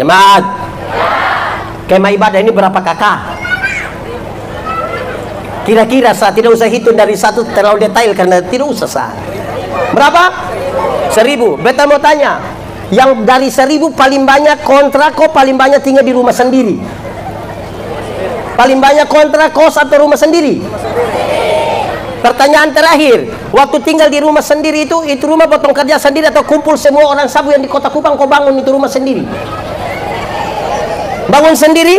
Jemaat, kemah ibadah ini berapa kakak? Kira-kira saya tidak usah hitung dari 1 terlalu detail karena tidak usah saya. Berapa? 1000. Beta mau tanya, yang dari 1000 paling banyak kontrak kok paling banyak tinggal di rumah sendiri? Paling banyak kontrak kos atau rumah sendiri? Pertanyaan terakhir, waktu tinggal di rumah sendiri itu rumah potong kerja sendiri atau kumpul semua orang sabu yang di Kota Kupang kau bangun itu rumah sendiri? Bangun sendiri?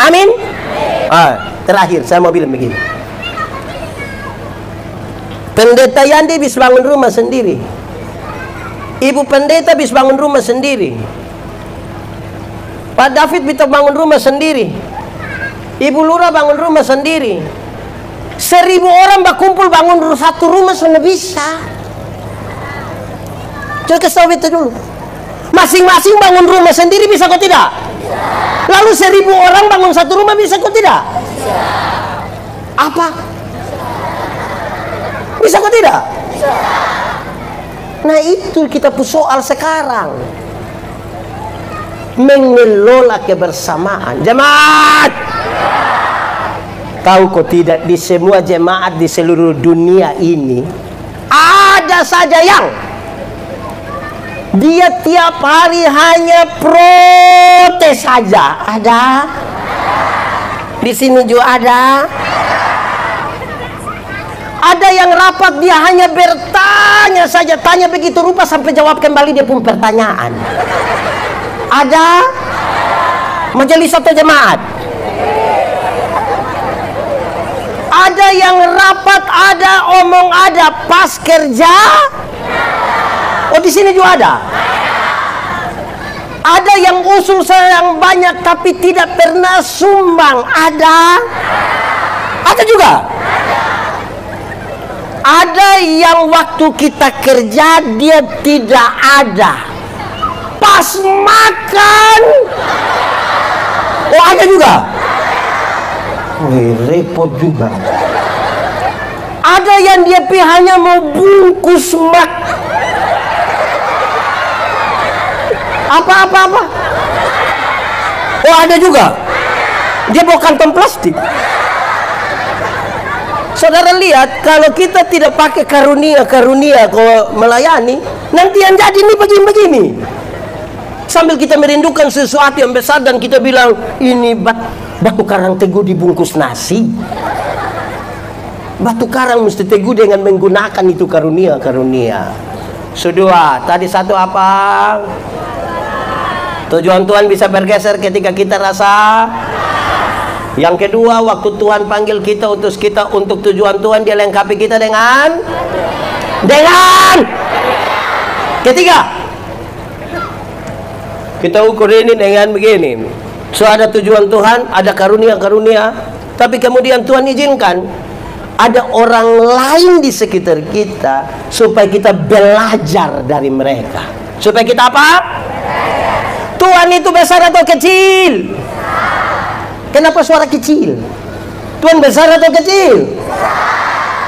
Amin? Terakhir saya mau bilang begini. Pendeta Yandi bis bangun rumah sendiri. Ibu pendeta bis bangun rumah sendiri. Pak David bisa bangun rumah sendiri. Ibu lurah bangun rumah sendiri. 1000 orang berkumpul bangun satu rumah sudah bisa. Coba kasih tahu itu dulu. Masing-masing bangun rumah sendiri bisa kok tidak? Lalu 1000 orang bangun satu rumah bisa kok tidak? Apa? Bisa kok tidak? Nah itu kita soal sekarang. Mengelola kebersamaan. Jemaat, tahu kok tidak di semua jemaat di seluruh dunia ini ada saja yang dia tiap hari hanya protes saja. Ada. Di sini juga ada. Ada yang rapat dia hanya bertanya saja, tanya begitu rupa sampai jawab kembali dia pun pertanyaan. Ada. Majelis atau jemaat? Ada yang rapat, ada omong, ada pas kerja. Oh di sini juga ada. Ada yang usul saya yang banyak tapi tidak pernah sumbang. Ada. Ada juga. Ada yang waktu kita kerja dia tidak ada. Pas makan. Oh ada juga. Wih, repot juga. Ada yang dia hanya mau bungkus mak. Apa. Oh ada juga. Dia bawa kantong plastik. Saudara lihat, kalau kita tidak pakai karunia kau melayani, nanti yang jadi ini begini-begini. Sambil kita merindukan sesuatu yang besar dan kita bilang, ini batu karang teguh dibungkus nasi. Batu karang mesti teguh dengan menggunakan itu karunia. Sudah, tadi satu apa? Tujuan Tuhan bisa bergeser ketika kita rasa Yang kedua, waktu Tuhan panggil kita, utus kita untuk tujuan Tuhan, Dia lengkapi kita dengan ketiga. Kita ukur ini dengan begini. So, ada tujuan Tuhan, ada karunia-karunia, tapi kemudian Tuhan izinkan ada orang lain di sekitar kita supaya kita belajar dari mereka. Supaya kita apa? Tuhan itu besar atau kecil? Kenapa suara kecil? Tuhan besar atau kecil?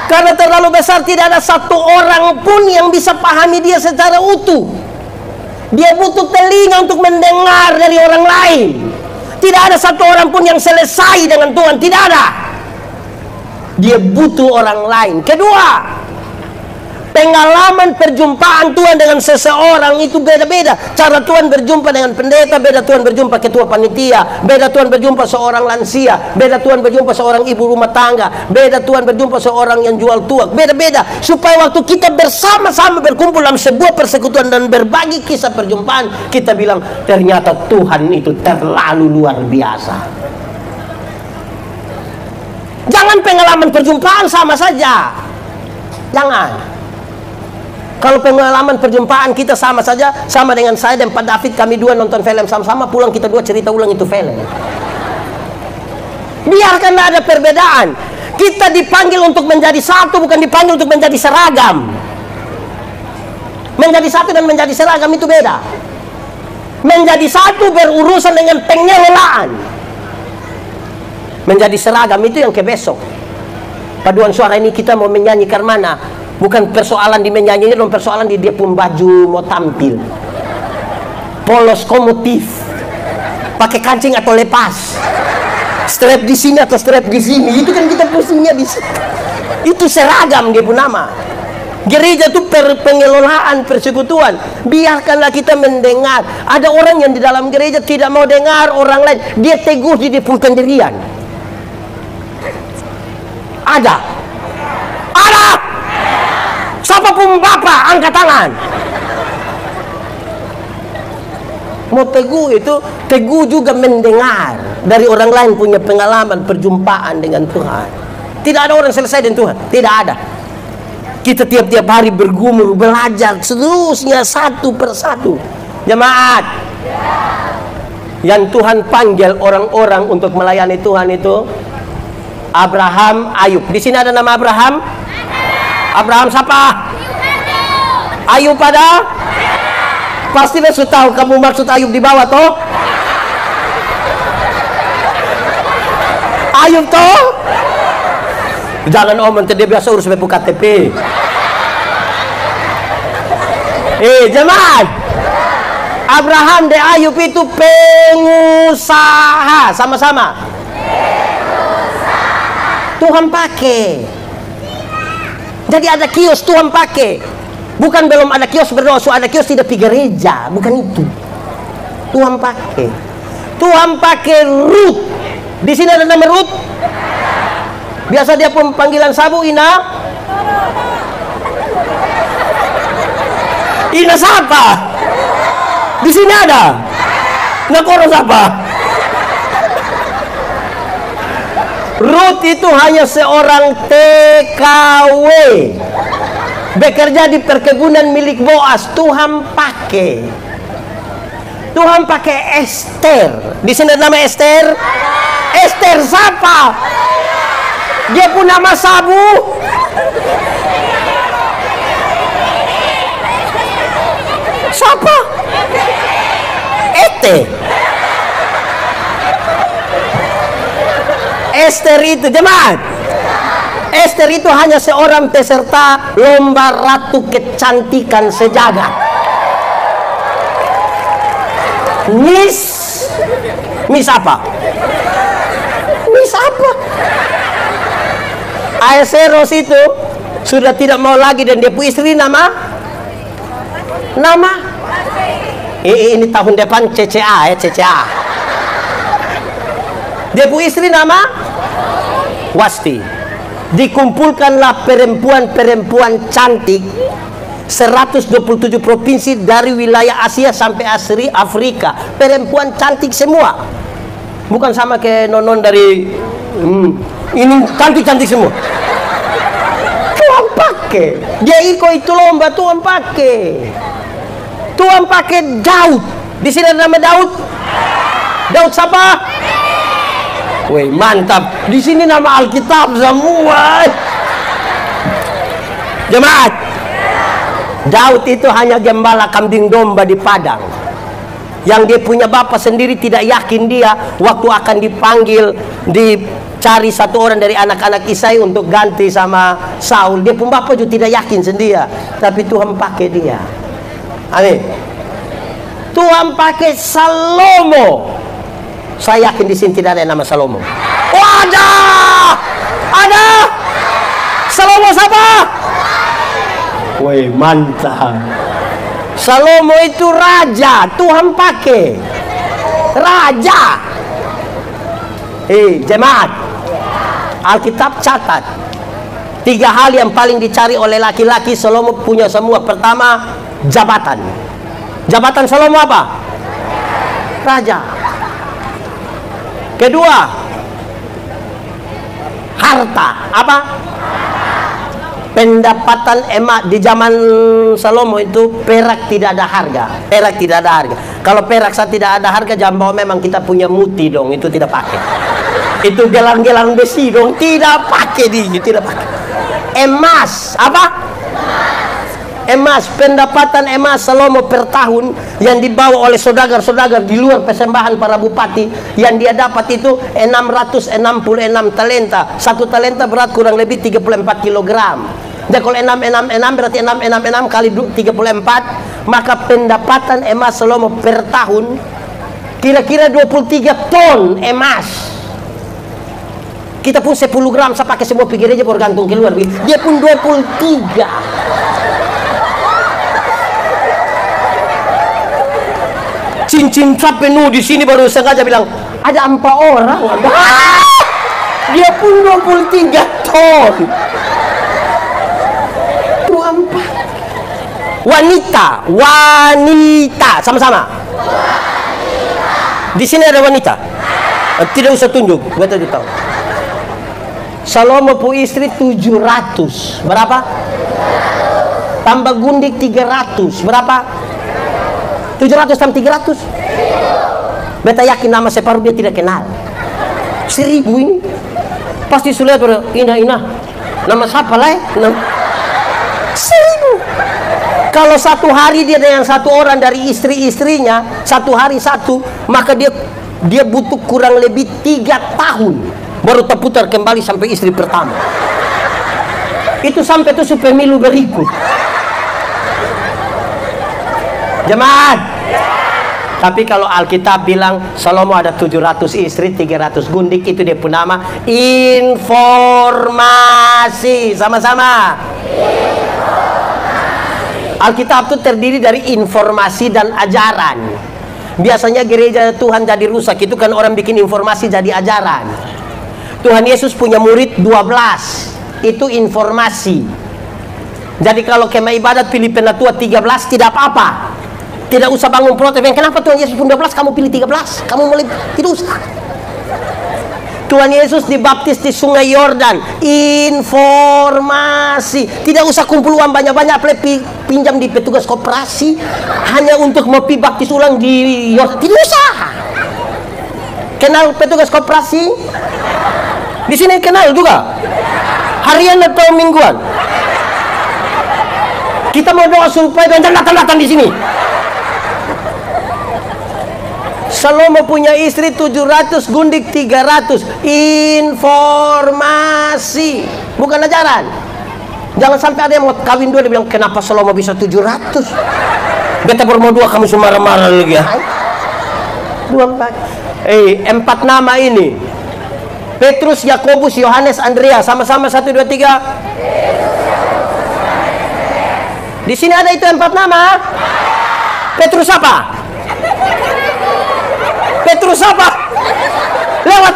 Karena terlalu besar, tidak ada satu orang pun yang bisa pahami Dia secara utuh. Dia butuh telinga untuk mendengar dari orang lain. Tidak ada satu orang pun yang selesai dengan Tuhan, tidak ada. Dia butuh orang lain. Kedua, pengalaman perjumpaan Tuhan dengan seseorang itu beda-beda. Cara Tuhan berjumpa dengan pendeta, beda Tuhan berjumpa ketua panitia, beda Tuhan berjumpa seorang lansia, beda Tuhan berjumpa seorang ibu rumah tangga, beda Tuhan berjumpa seorang yang jual tuak, beda-beda. Supaya waktu kita bersama-sama berkumpul dalam sebuah persekutuan dan berbagi kisah perjumpaan, kita bilang ternyata Tuhan itu terlalu luar biasa. Jangan pengalaman perjumpaan sama saja. Jangan. Kalau pengalaman perjumpaan kita sama saja, sama dengan saya dan Pak David, kami dua nonton film sama-sama, pulang kita dua cerita ulang itu film. Biarkanlah ada perbedaan. Kita dipanggil untuk menjadi satu, bukan dipanggil untuk menjadi seragam. Menjadi satu dan menjadi seragam itu beda. Menjadi satu berurusan dengan pengelolaan. Menjadi seragam itu yang ke besok. Paduan suara ini kita mau menyanyikan mana? Bukan persoalan di menyanyinya, dong, persoalan di dia pun baju mau tampil. Polos komotif, pakai kancing atau lepas, strap di sini atau strap di sini, itu kan kita pusingnya di situ. Itu seragam dia pun nama. Gereja itu pengelolaan persekutuan. Biarkanlah kita mendengar. Ada orang yang di dalam gereja tidak mau dengar orang lain, dia teguh di dia pun pendirian. Ada. Siapapun Bapak, angkat tangan. Mau teguh itu, teguh juga mendengar dari orang lain punya pengalaman perjumpaan dengan Tuhan. Tidak ada orang selesai dengan Tuhan, tidak ada. Kita tiap-tiap hari bergumul, belajar seterusnya satu persatu. Jemaat, yang Tuhan panggil orang-orang untuk melayani Tuhan itu Abraham, Ayub. Di sini ada nama Abraham. Abraham siapa? Ayub pada? Pasti sudah tahu kamu maksud Ayub di bawah toh? Ayub toh? Jangan omong, dia biasa urus bepu KTP. Jemaat, Abraham dan Ayub itu pengusaha sama-sama. Tuhan pakai. Jadi ada kios Tuhan pakai. Bukan belum ada kios berdoa, ada kios tidak di gereja, bukan itu. Tuhan pakai. Tuhan pakai Ruth. Di sini ada nama Ruth. Biasa dia pun panggilan sabu Ina. Ina siapa? Di sini ada. Nakoro siapa? Ruth itu hanya seorang TKW, bekerja di perkebunan milik Boas. Tuhan pakai. Tuhan pakai Esther. Di sini nama Esther. Esther siapa? Dia pun nama sabu. Siapa? Ete. Esther itu, jemaat, Esther itu hanya seorang peserta lomba ratu kecantikan sejagat. Miss apa? Miss apa? Aeseros itu sudah tidak mau lagi dan dia punya istri nama ini tahun depan CCA. Dia punya istri nama Wasti. Dikumpulkanlah perempuan-perempuan cantik 127 provinsi dari wilayah Asia sampai Afrika. Perempuan cantik semua. Bukan sama kayak nonon dari ini cantik-cantik semua. Tuhan pakai. Dia ikut itu lomba, Tuhan pakai. Tuhan pakai Daud. Di sini ada nama Daud. Daud siapa? Wih, mantap. Di sini nama Alkitab semua. Jemaat, Daud itu hanya gembala kambing domba di padang. Yang dia punya bapak sendiri tidak yakin dia waktu akan dipanggil, dicari satu orang dari anak-anak Isai untuk ganti sama Saul. Dia pun bapak juga tidak yakin sendiri. Tapi Tuhan pakai dia. Amin. Tuhan pakai Salomo. Saya yakin di sini tidak ada yang nama Salomo. Oh, ada. Ada. Salomo siapa? Woi, mantap. Salomo itu raja, Tuhan pakai. Raja. Jemaat. Alkitab catat. 3 hal yang paling dicari oleh laki-laki Salomo punya semua. Pertama, jabatan. Jabatan Salomo apa? Raja. Kedua, harta. Apa? Pendapatan emas. Di zaman Salomo itu perak tidak ada harga. Perak tidak ada harga. Kalau perak saat tidak ada harga, jangan bawa memang kita punya muti dong, itu tidak pakai. Itu gelang-gelang besi dong, tidak pakai tidak pakai. Emas, apa? Emas, pendapatan emas Salomo per tahun yang dibawa oleh saudagar-saudagar di luar persembahan para bupati, yang dia dapat itu 666 talenta. 1 talenta berat kurang lebih 34 kilogram. Jadi kalau 666 berarti 666 kali 34, maka pendapatan emas Salomo per tahun kira-kira 23 ton emas. Kita pun 10 gram saya pakai semua pikir aja baru gantung keluar. Dia pun 23. Cincin cap penuh di sini, baru sengaja bilang ada 4 orang. Dia pun 23 ton. Tuhan. Wanita, sama-sama. Di sini ada wanita. Tidak usah tunjuk, gue tadi tahu. Salomo punya istri 700. Berapa? Tambah gundik 300. Berapa? 700 tambah 300. Beta yakin nama separuh dia tidak kenal. 1000 ini. Pasti sulit pada Ina. Nama siapa lah? 1000. Kalau satu hari dia dengan satu orang dari istri-istrinya, satu hari satu, maka dia butuh kurang lebih 3 tahun baru terputar kembali sampai istri pertama. Itu sampai itu pemilu berikut. Jemaat. Tapi kalau Alkitab bilang Salomo ada 700 istri, 300 gundik, itu dia pun nama informasi. Sama-sama. Alkitab itu terdiri dari informasi dan ajaran. Biasanya gereja Tuhan jadi rusak itu kan orang bikin informasi jadi ajaran. Tuhan Yesus punya murid 12. Itu informasi. Jadi kalau kemah ibadat pilih penatua 13 tidak apa-apa. Tidak usah bangun protes. Kenapa Tuhan Yesus pun 12, kamu pilih 13? Kamu mulai, tidak usah. Tuhan Yesus dibaptis di Sungai Yordan. Informasi. Tidak usah kumpul uang banyak-banyak, pinjam di petugas koperasi hanya untuk mau baptis ulang di Yordan. Tidak usah. Kenal petugas koperasi? Di sini kenal juga. Harian atau mingguan? Kita mau doa supaya datang di sini. Salomo punya istri 700, gundik 300. Informasi, bukan ajaran. Jangan sampai ada yang mau kawin dua dia bilang kenapa Salomo bisa 700. Beta bermau 2 kamu semua marah-marah lagi ya. 4 nama ini. Petrus, Yakobus, Yohanes, Andreas. Sama-sama 1, 2, 3. Di sini ada itu 4 nama. Petrus apa? Petrus apa? Lewat.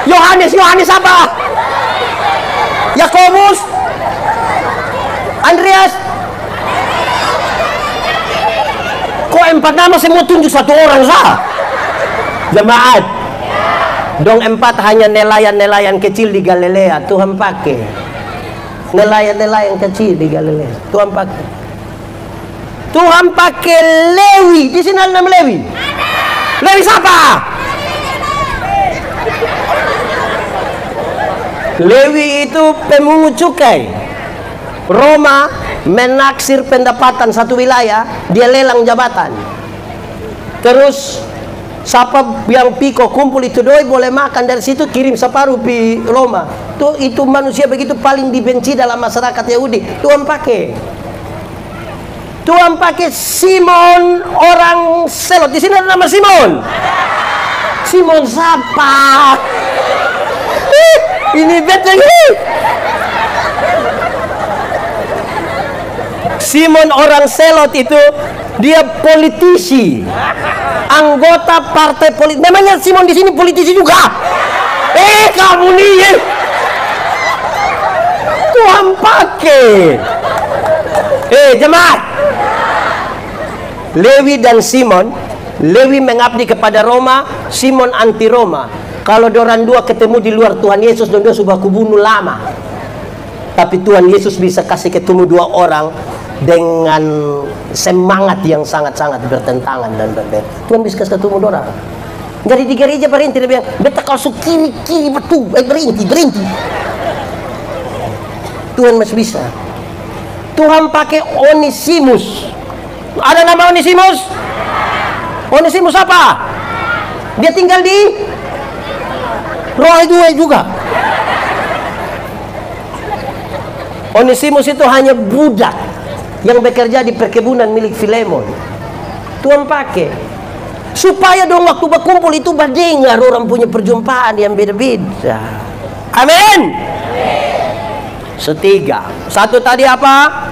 Yohanes apa? Yakobus, Andreas. Kok 4 nama semua tunjuk 1 orang sah? Jemaat, dong 4 hanya nelayan-nelayan kecil di Galilea. Tuhan pakai nelayan-nelayan kecil di Galilea. Tuhan pakai. Tuhan pakai Lewi. Di sini ada nama Lewi. Lewi siapa? Lewi itu pemungut cukai. Roma menaksir pendapatan satu wilayah, dia lelang jabatan. Terus siapa yang piko kumpul itu doi boleh makan, dari situ kirim separuh pi Roma. Itu manusia begitu paling dibenci dalam masyarakat Yahudi. Tuhan pakai Simon orang Selot. Di sini ada nama Simon. Simon siapa? Ini betul. Simon orang Selot itu dia politisi, anggota partai politik. Namanya Simon di sini politisi juga. Kamu nih, Tuhan pakai. Jemaat, Lewi dan Simon. Lewi mengabdi kepada Roma, Simon anti Roma. Kalau dorang dua ketemu di luar Tuhan Yesus, dan dia sudah kubunuh lama. Tapi Tuhan Yesus bisa kasih ketemu dua orang dengan semangat yang sangat-sangat bertentangan dan berbeda. Tuhan bisa kasih ketemu dorang. Jadi di gereja berhenti, dia bilang, beta kalau su kiri betul, berhenti. Tuhan masih bisa. Tuhan pakai Onesimus. Ada nama Onesimus? Onesimus apa? Dia tinggal di Roa juga. Onesimus itu hanya budak yang bekerja di perkebunan milik Filemon. Tuhan pakai supaya dong waktu berkumpul itu berdengar orang punya perjumpaan yang beda-beda. Amin. Setiga. Satu tadi apa?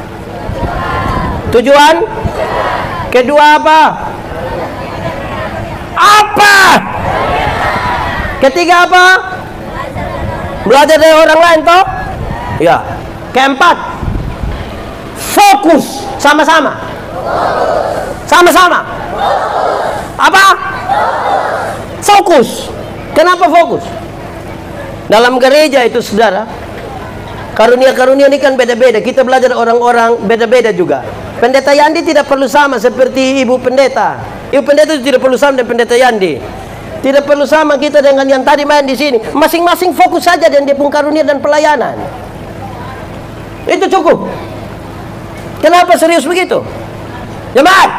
Tujuan. Kedua apa? Ketiga apa? Belajar dari orang lain toh? Ya. Keempat, fokus sama-sama. Apa? Fokus. Kenapa fokus? Dalam gereja itu, saudara, karunia-karunia ini kan beda-beda. Kita belajar orang-orang beda-beda juga. Pendeta Yandi tidak perlu sama seperti ibu pendeta. Ibu pendeta itu tidak perlu sama dengan pendeta Yandi. Tidak perlu sama kita dengan yang tadi main di sini. Masing-masing fokus saja dan dia pun karunia dan pelayanan. Itu cukup. Kenapa serius begitu? Jemaat,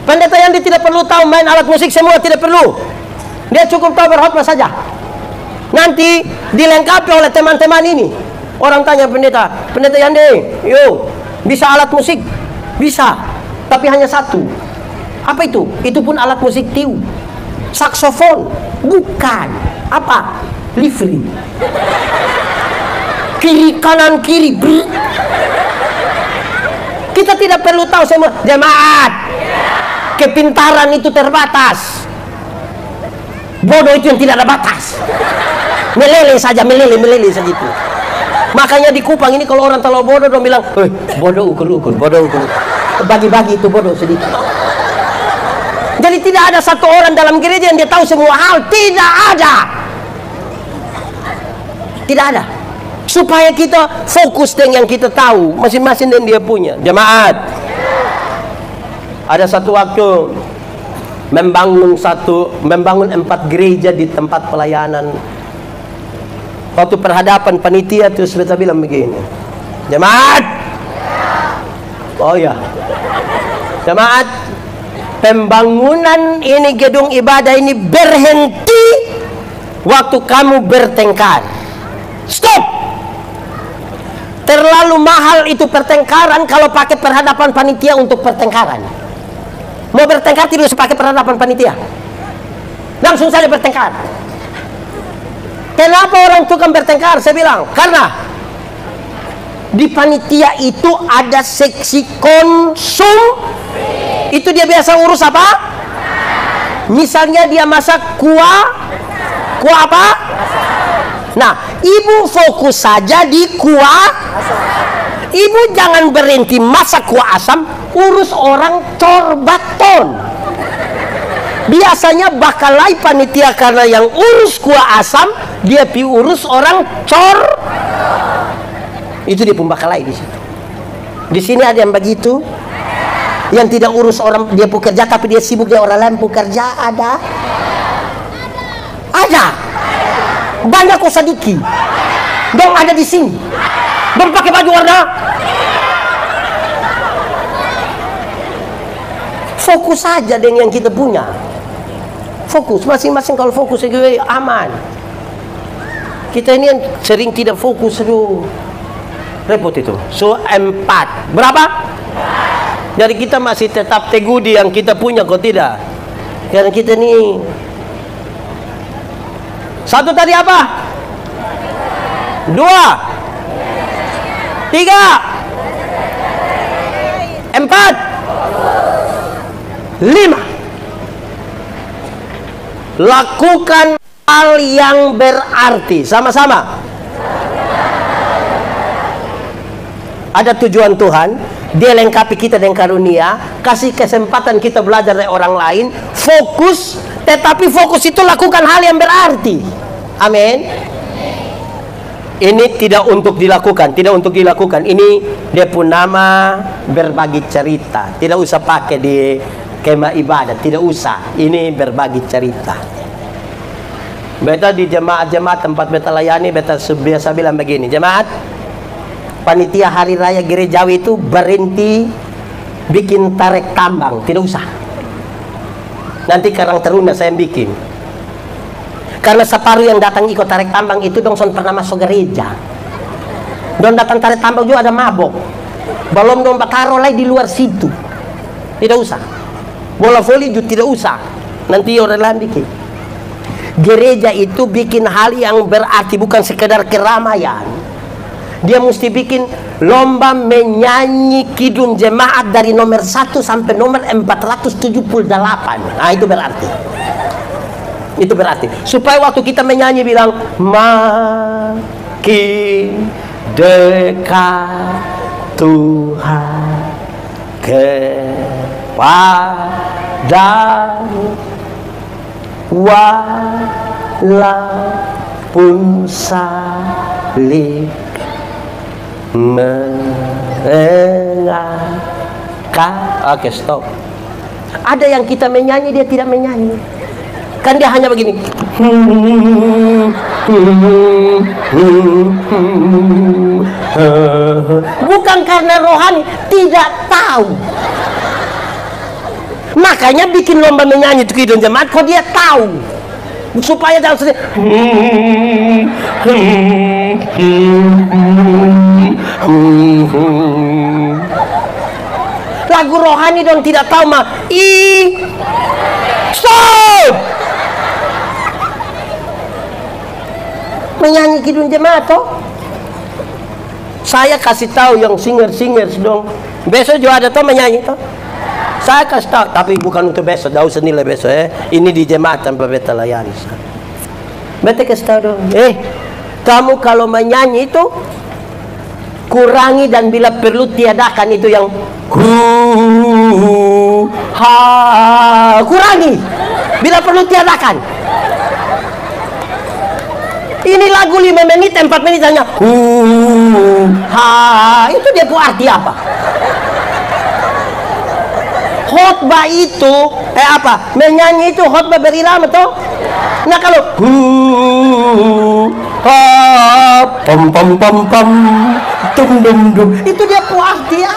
pendeta yang tidak perlu tahu main alat musik semua, tidak perlu. Dia cukup tahu berkhotbah saja. Nanti dilengkapi oleh teman-teman ini. Orang tanya pendeta Yandi, yo, bisa alat musik? Bisa, tapi hanya satu. Apa itu? Itu pun alat musik tiu. Saksofon? Bukan. Apa? Livery. Kiri kanan kiri. Kita tidak perlu tahu semua. Jemaat, kepintaran itu terbatas. Bodoh itu yang tidak ada batas. Meleleh saja itu. Makanya di Kupang ini kalau orang terlalu bodoh, dong bilang, bodoh ukur, bodoh ukur. Bagi-bagi itu bodoh sedikit. Jadi tidak ada satu orang dalam gereja yang dia tahu semua hal. Tidak ada. Supaya kita fokus dengan yang kita tahu, masing-masing dan dia punya. Jemaat, ada satu waktu membangun 4 gereja di tempat pelayanan. Waktu perhadapan panitia terus kita bilang begini, jemaat, oh ya, jemaat, pembangunan ini gedung ibadah ini berhenti waktu kamu bertengkar. Stop. Terlalu mahal itu pertengkaran kalau pakai perhadapan panitia untuk pertengkaran. Mau bertengkar tidak usah pakai perhadapan panitia. Langsung saja bertengkar. Kenapa orang tukang bertengkar? Saya bilang, karena di panitia itu ada seksi konsum. Itu dia biasa urus apa? Misalnya dia masak kuah apa? Nah, ibu fokus saja di kuah. Ibu jangan berhenti masak kuah asam, urus orang corbaton. Biasanya bakalai panitia karena yang urus kuah asam, dia pi urus orang cor. Itu dia pembakalai di situ. Di sini ada yang begitu, yang tidak urus orang dia pekerja, tapi dia sibuk dia orang lain pekerja. Ada. Banyak kok sadiki. Dong ada di sini. Dong pakai baju warna. Fokus saja dengan yang kita punya. Fokus masing-masing, kalau fokus juga aman. Kita ini yang sering tidak fokus, aduh. Repot itu. So 4. Berapa? Jadi kita masih tetap teguh di yang kita punya, kok tidak? Karena kita ini 1 tadi apa? 2 3 4 5. Lakukan hal yang berarti. Sama-sama. Ada tujuan Tuhan. Dia lengkapi kita dengan karunia, kasih kesempatan kita belajar dari orang lain. Fokus, tetapi fokus itu lakukan hal yang berarti. Amin. Ini tidak untuk dilakukan, tidak untuk dilakukan. Ini dia pun nama berbagi cerita. Tidak usah pakai di kemah ibadat, tidak usah. Ini berbagi cerita. Beta di jemaat-jemaat tempat beta layani, beta biasa bilang begini, jemaat, panitia hari raya gerejawi itu berhenti bikin tarik tambang, tidak usah. Nanti Karang Taruna saya bikin. Karena separuh yang datang ikut tarik tambang itu dong son pernah masuk gereja. Dong datang tarik tambang juga ada mabok. Belum dong taruh lagi di luar situ. Tidak usah. Bola voli juga tidak usah. Nanti orang lain bikin. Gereja itu bikin hal yang berarti, bukan sekedar keramaian. Dia mesti bikin lomba menyanyi kidung jemaat dari nomor 1 sampai nomor 478. Nah itu berarti. Itu berarti. Supaya waktu kita menyanyi bilang makin dekat Tuhan kepadamu, walaupun salib mengenangkan. Oke, stop. Ada yang kita menyanyi, dia tidak menyanyi. Kan dia hanya begini. Bukan karena rohani, tidak tahu. Makanya bikin lomba menyanyi itu kidung jemaat, kok dia tahu. Supaya jangan sedih. Lagu rohani dong tidak tahu mah. Stop. Menyanyi kidung jemaat toh. Saya kasih tahu yang singer-singers dong. Besok juga ada toh menyanyi toh. Saya kasih tahu, tapi bukan untuk besok, dah usah nilai besok ya. Ini di jemaat tanpa beta layani. Beta kasih tahu dong. Kamu kalau menyanyi itu kurangi dan bila perlu tiadakan itu yang kurangi. Bila perlu tiadakan. Ini lagu 5 menit, 4 menit hanya itu dia punya arti apa? Khotbah itu menyanyi itu khotbah berirama toh. Nah kalau pam pam pam pam dum dum dum itu dia puas dia.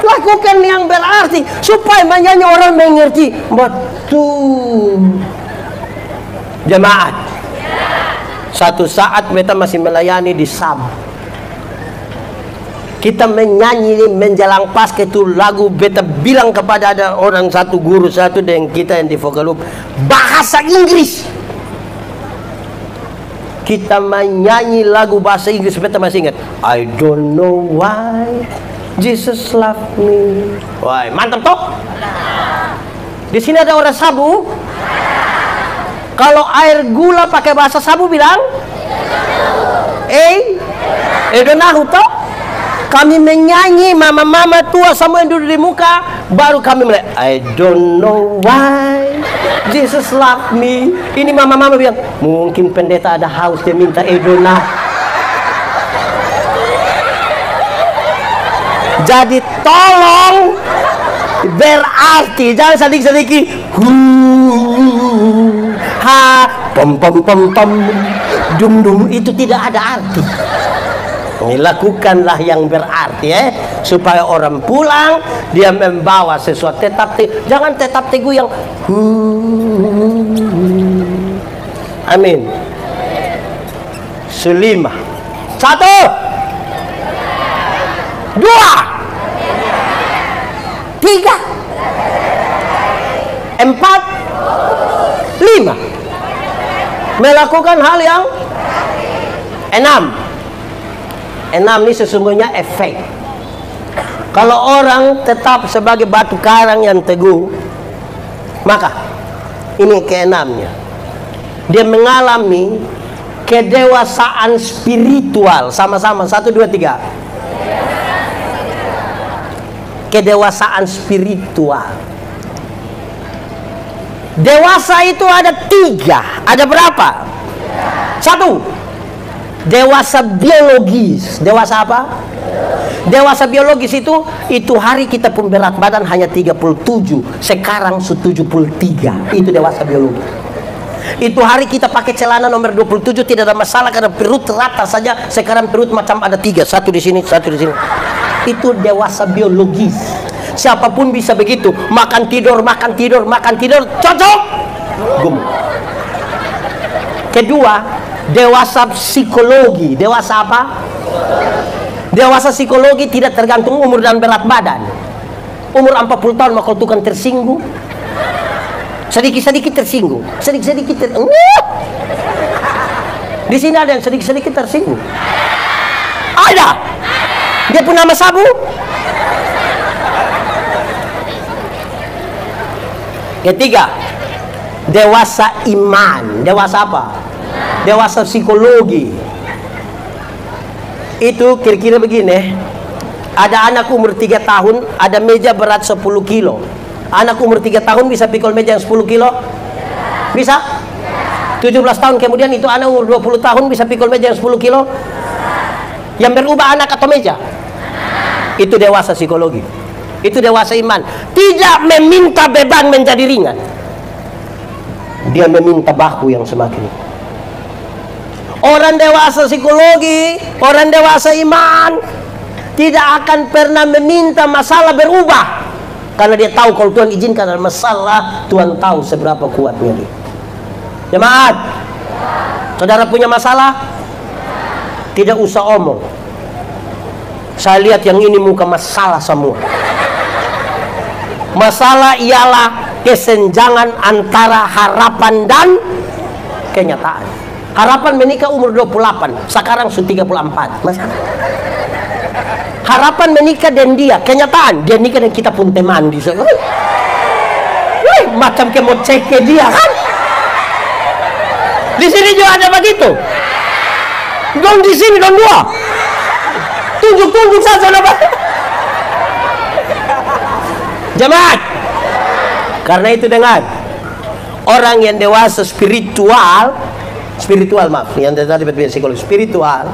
Lakukan yang berarti supaya menyanyi orang mengerti. Betul. Jemaat. Satu saat beta masih melayani di Sam. Kita menyanyi menjelang Paskah itu lagu, beta bilang kepada ada orang satu guru satu dengan kita yang di Vokalub bahasa Inggris. Kita menyanyi lagu bahasa Inggris, beta masih ingat. I don't know why Jesus love me. Wah, mantap toh? Di sini ada orang sabu. Kalau air gula pakai bahasa sabu bilang, Edonahu toh? kami menyanyi, mama-mama tua semua yang duduk di muka, baru kami mulai, I don't know why Jesus love me. Ini mama-mama bilang, mungkin pendeta ada haus, dia minta Edona. Jadi tolong berarti, jangan sedikit-sedikit ha pom pom pom pom dum dum, itu tidak ada arti. Lakukanlah yang berarti, supaya orang pulang dia membawa sesuatu. Jangan tetap teguh yang amin. Selima, 1, 2, 3, 4, 5. Melakukan hal yang 6. 6 ini sesungguhnya efek. Kalau orang tetap sebagai batu karang yang teguh, maka ini ke-6-nya, dia mengalami kedewasaan spiritual. Sama-sama, 1, 2, 3. Kedewasaan spiritual. Dewasa itu ada 3. Ada berapa? 1, dewasa biologis. Dewasa apa? Dewasa biologis itu hari kita pun berat badan hanya 37, sekarang 73. Itu dewasa biologis. Itu hari kita pakai celana nomor 27 tidak ada masalah karena perut rata saja. Sekarang perut macam ada 3, 1 di sini, 1 di sini. Itu dewasa biologis. Siapapun bisa begitu. Makan tidur, makan tidur, makan tidur, cocok. Gemuk. Kedua, dewasa psikologi. Dewasa apa? Dewasa psikologi tidak tergantung umur dan berat badan. Umur 40 tahun maka tukang tersinggung, sedikit-sedikit tersinggung, sedikit-sedikit di sini ada yang sedikit-sedikit tersinggung. Ada. Dia pun nama sabu. Ketiga, dewasa iman. Dewasa apa? Dewasa psikologi. Itu kira-kira begini. Ada anak umur 3 tahun, ada meja berat 10 kilo. Anak umur 3 tahun bisa pikul meja yang 10 kilo? Bisa? 17 tahun kemudian itu anak umur 20 tahun bisa pikul meja yang 10 kilo? Yang berubah anak atau meja? Itu dewasa psikologi. Itu dewasa iman. Tidak meminta beban menjadi ringan. Dia meminta bahu yang semakin. Orang dewasa psikologi, orang dewasa iman tidak akan pernah meminta masalah berubah, karena dia tahu kalau Tuhan izinkan ada masalah, Tuhan tahu seberapa kuatnya dia. Jemaat, saudara punya masalah, tidak usah omong. Saya lihat yang ini muka masalah semua. Masalah ialah kesenjangan antara harapan dan kenyataan. Harapan menikah umur 28, sekarang sudah 34. Masalah. Harapan menikah dan dia, kenyataan dia nikah dan kita pun teman di sana. Macam kemo cek ke dia kan? Di sini juga ada begitu. Dong di sini dong dua. Tunjuk saja nama. Jemaat. Karena itu dengar, orang yang dewasa spiritual maaf, yang tadi psikologi spiritual,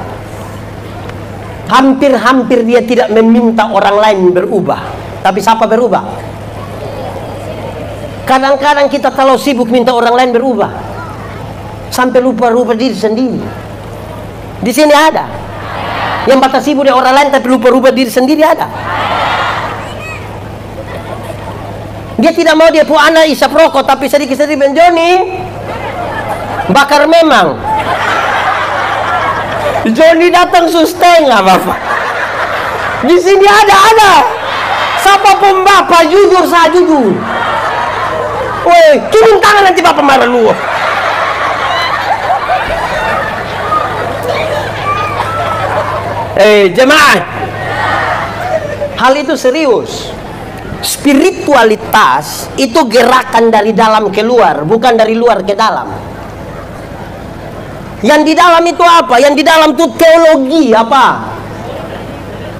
hampir dia tidak meminta orang lain berubah. Tapi siapa berubah? Kadang-kadang kita terlalu sibuk minta orang lain berubah, sampai lupa diri sendiri. Di sini ada yang batas sibuk dengan orang lain tapi lupa diri sendiri, ada. Dia tidak mau dia pu anak isap rokok tapi sedikit-sedikit benjoni bakar memang. Joni datang setengah bapak. Di sini ada. Siapa pun bapak jujur saya jujur. Woi, turun tangan nanti bapak marah lu. Jemaah, hal itu serius. Spiritualitas itu gerakan dari dalam keluar, bukan dari luar ke dalam. Yang di dalam itu apa? Yang di dalam itu teologi apa?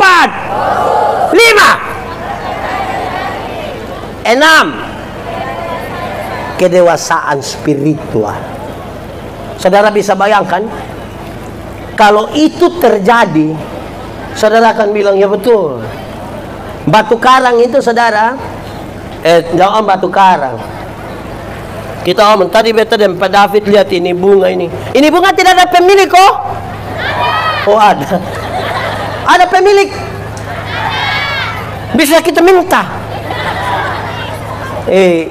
4, 5, 6. Kedewasaan spiritual. Saudara bisa bayangkan, kalau itu terjadi, saudara akan bilang, ya betul. Batu karang itu, saudara, jangan batu karang. Kita ngomong tadi beta dan Pak David, lihat ini bunga ini. Ini bunga tidak ada pemilik kok? Oh ada. Ada pemilik. Bisa kita minta.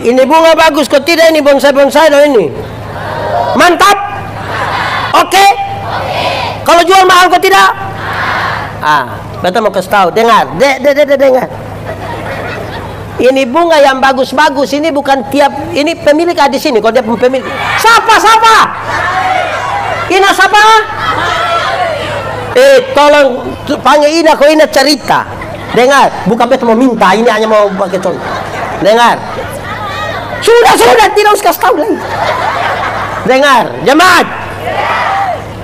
Ini bunga bagus kok tidak, ini bonsai-bonsai loh ini. Mantap. Oke. Kalau jual mahal kok tidak? Beta mau kasih tahu. Dengar. Dengar. Ini bunga yang bagus-bagus ini bukan tiap, ini pemilik ada di sini. Kalau dia pemilik. Siapa? Ina siapa? Tolong panggil Ina, kok Ina cerita. Dengar, bukan beta mau minta, ini hanya mau pakai contoh. Dengar. Sudah, tidak usah kasih tahu lagi. Dengar, jemaat.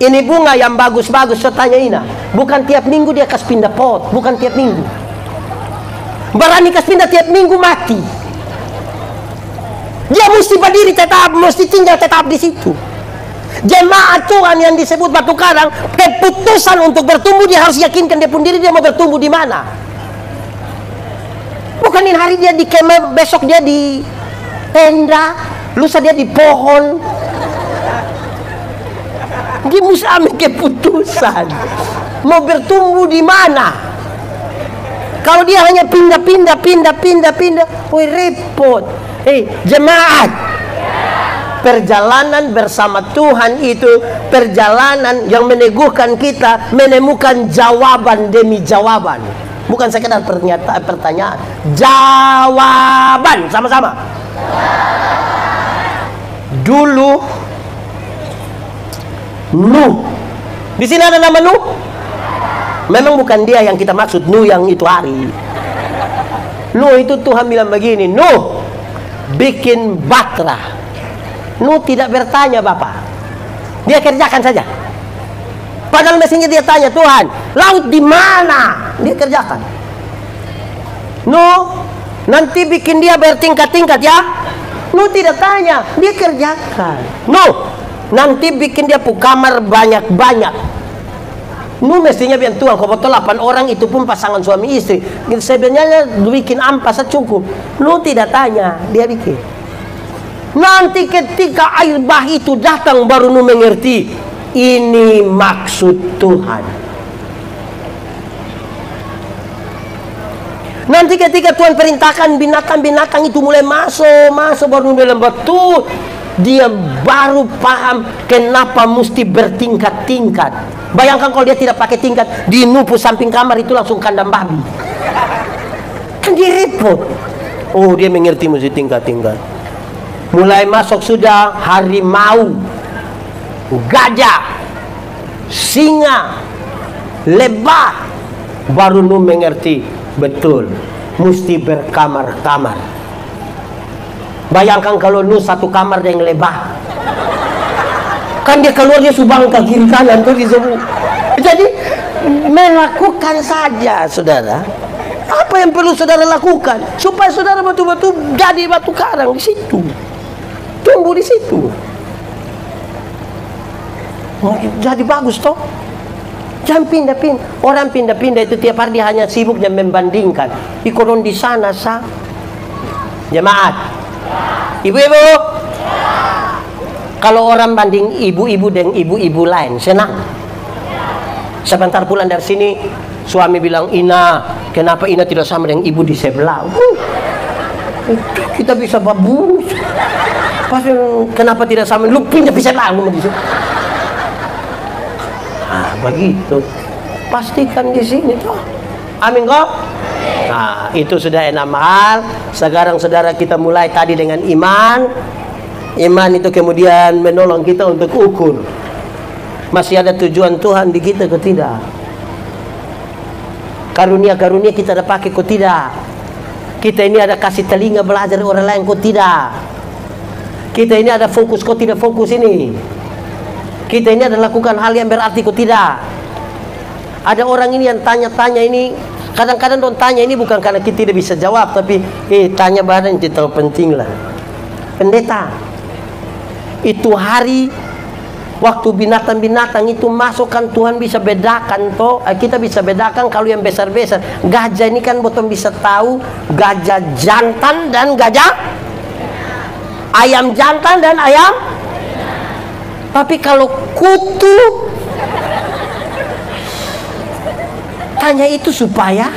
Ini bunga yang bagus-bagus, saya tanya Ina. Bukan tiap minggu dia kasih pindah pot, bukan tiap minggu. Berani kasih pindah tiap minggu mati. Dia mesti berdiri tetap, mesti tinggal tetap di situ. Jemaat Tuhan yang disebut batu karang, keputusan untuk bertumbuh dia harus yakinkan dia pun diri dia mau bertumbuh di mana. Bukan ini hari dia di kemah, besok dia di tenda, lusa dia di pohon. Dia mesti ambil keputusan mau bertumbuh di mana. Kalau dia hanya pindah, woi repot. Jemaat, perjalanan bersama Tuhan itu perjalanan yang meneguhkan kita menemukan jawaban demi jawaban. Bukan sekedar pertanyaan, jawaban sama-sama. Dulu Nuh, di sini ada nama Nuh. Memang bukan dia yang kita maksud, Nuh yang itu hari. Nuh itu Tuhan bilang begini, Nuh bikin bahtera. Nuh tidak bertanya Bapak, dia kerjakan saja. Padahal mestinya dia tanya, Tuhan, laut di mana? Dia kerjakan. Nuh nanti bikin dia bertingkat-tingkat ya. Nuh tidak tanya, dia kerjakan. Nuh nanti bikin dia kamar banyak-banyak. Nu mestinya biar Tuhan, kau betul 8 orang itu pun pasangan suami istri. Sebenarnya bikin ampas cukup. Nu tidak tanya, dia bikin. Nanti ketika air bah itu datang baru nu mengerti. Ini maksud Tuhan. Nanti ketika Tuhan perintahkan binatang-binatang itu mulai masuk baru nu bilang betul. Dia baru paham kenapa mesti bertingkat-tingkat. Bayangkan kalau dia tidak pakai tingkat, di nupu samping kamar itu langsung kandang babi. Kan dia repot. Oh, dia mengerti mesti tingkat-tingkat. Mulai masuk sudah harimau, gajah, singa, lebah. Baru nu mengerti betul. Mesti berkamar-kamar. Bayangkan kalau nu satu kamar dengan lebah, kan dia keluar dia subang ke kiri kanan tuh disebut. Jadi melakukan saja, saudara. Apa yang perlu saudara lakukan supaya saudara betul-betul jadi batu karang di situ, tumbuh di situ. Jadi bagus toh. Jangan pindah-pindah. Orang pindah-pindah itu tiap hari dia hanya sibuk dan membandingkan. Ikonon di sana sah. Jemaat. Ibu-ibu, kalau orang banding ibu-ibu dengan ibu-ibu lain, senang. Sebentar pulang dari sini, suami bilang, Ina, kenapa Ina tidak sama dengan ibu di sebelah? Kita bisa babus. Pasti kenapa tidak sama? Lu pindah di sebelah. Begitu. Pastikan di sini toh. Amin kok. Nah, itu sudah 6 hal. Sekarang saudara kita mulai tadi dengan iman. Iman itu kemudian menolong kita untuk ukur masih ada tujuan Tuhan di kita atau tidak. Karunia-karunia kita ada pakai atau tidak. Kita ini ada kasih telinga belajar orang lain atau tidak. Kita ini ada fokus atau tidak fokus ini. Kita ini ada lakukan hal yang berarti atau tidak. Ada orang ini yang tanya-tanya ini. Kadang-kadang dong tanya ini bukan karena kita tidak bisa jawab, tapi tanya badan kita tahu penting lah. Pendeta, itu hari waktu binatang-binatang itu masuk kan Tuhan bisa bedakan toh. Kita bisa bedakan kalau yang besar-besar. Gajah ini kan botol bisa tahu gajah jantan dan gajah, ayam jantan dan ayam. Tapi kalau kutu, tanya itu supaya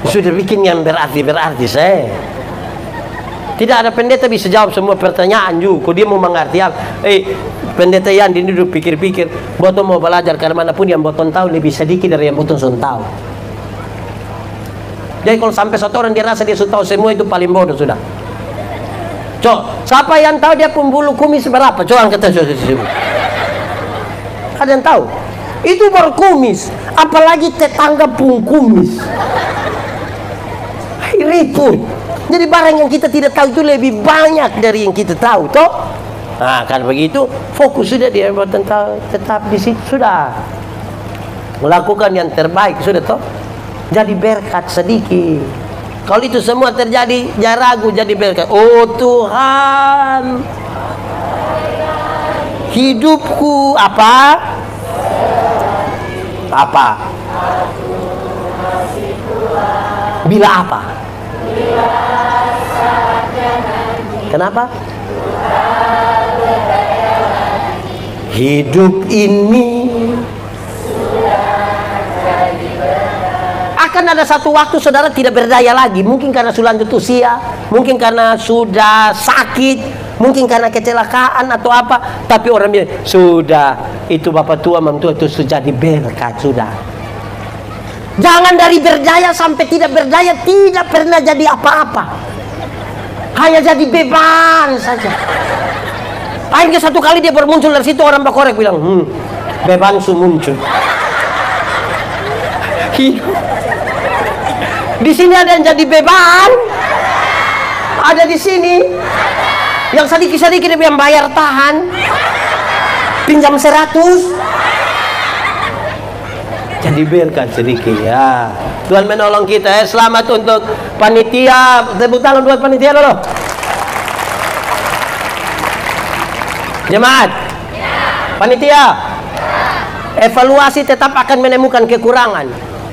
sudah bikin yang berarti saya. Tidak ada pendeta bisa jawab semua pertanyaan juga. Kok dia mau mengerti apa? Pendeta yang duduk pikir-pikir, botol mau belajar karena manapun yang botol tahu lebih sedikit dari yang botol sudah tahu. Jadi kalau sampai satu orang dia rasa dia sudah tahu semua, itu paling bodoh sudah. Cok, siapa yang tahu dia pembulu kumis berapa? Coba angkat aja. Ada yang tahu? Itu baru kumis, apalagi tetangga pun kumis. Ribut. Jadi barang yang kita tidak tahu itu lebih banyak dari yang kita tahu, toh? Nah, kan begitu, fokus sudah dia tetap di situ sudah. Melakukan yang terbaik sudah, toh? Jadi berkat sedikit. Kalau itu semua terjadi, jangan ragu jadi berkat. Oh Tuhan, hidupku apa? Apa? Bila apa? Kenapa? Hidup ini akan ada satu waktu saudara tidak berdaya lagi. Mungkin karena sudah lanjut usia, mungkin karena sudah sakit, mungkin karena kecelakaan atau apa. Tapi orang bilang, sudah, itu Bapak tua, Mam tua itu sudah jadi berkat, sudah. Jangan dari berdaya sampai tidak berdaya, tidak pernah jadi apa-apa. Hanya jadi beban saja. Akhirnya satu kali dia bermuncul dari situ, orang bakorek bilang, beban su muncul. Di sini ada yang jadi beban, ada di sini yang sedikit-sedikit dia yang bayar tahan, pinjam 100, jadi berkat sedikit ya. Tuhan menolong kita ya. Selamat untuk panitia, tepuk tangan buat panitia dulu. Jemaat, panitia, evaluasi tetap akan menemukan kekurangan.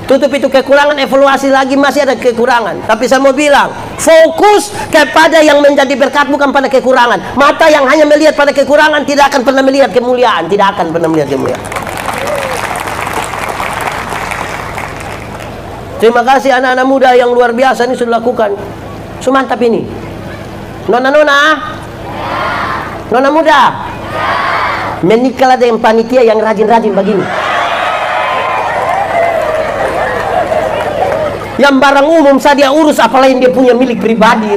Tutup itu kekurangan, evaluasi lagi masih ada kekurangan. Tapi saya mau bilang, fokus kepada yang menjadi berkat, bukan pada kekurangan. Mata yang hanya melihat pada kekurangan tidak akan pernah melihat kemuliaan, tidak akan pernah melihat kemuliaan. Terima kasih anak-anak muda yang luar biasa ini sudah lakukan. Semantap ini. Nona-nona, nona muda, menikahlah dengan panitia yang rajin-rajin begini. Yang barang umum saja dia urus, apalagi dia punya milik pribadi.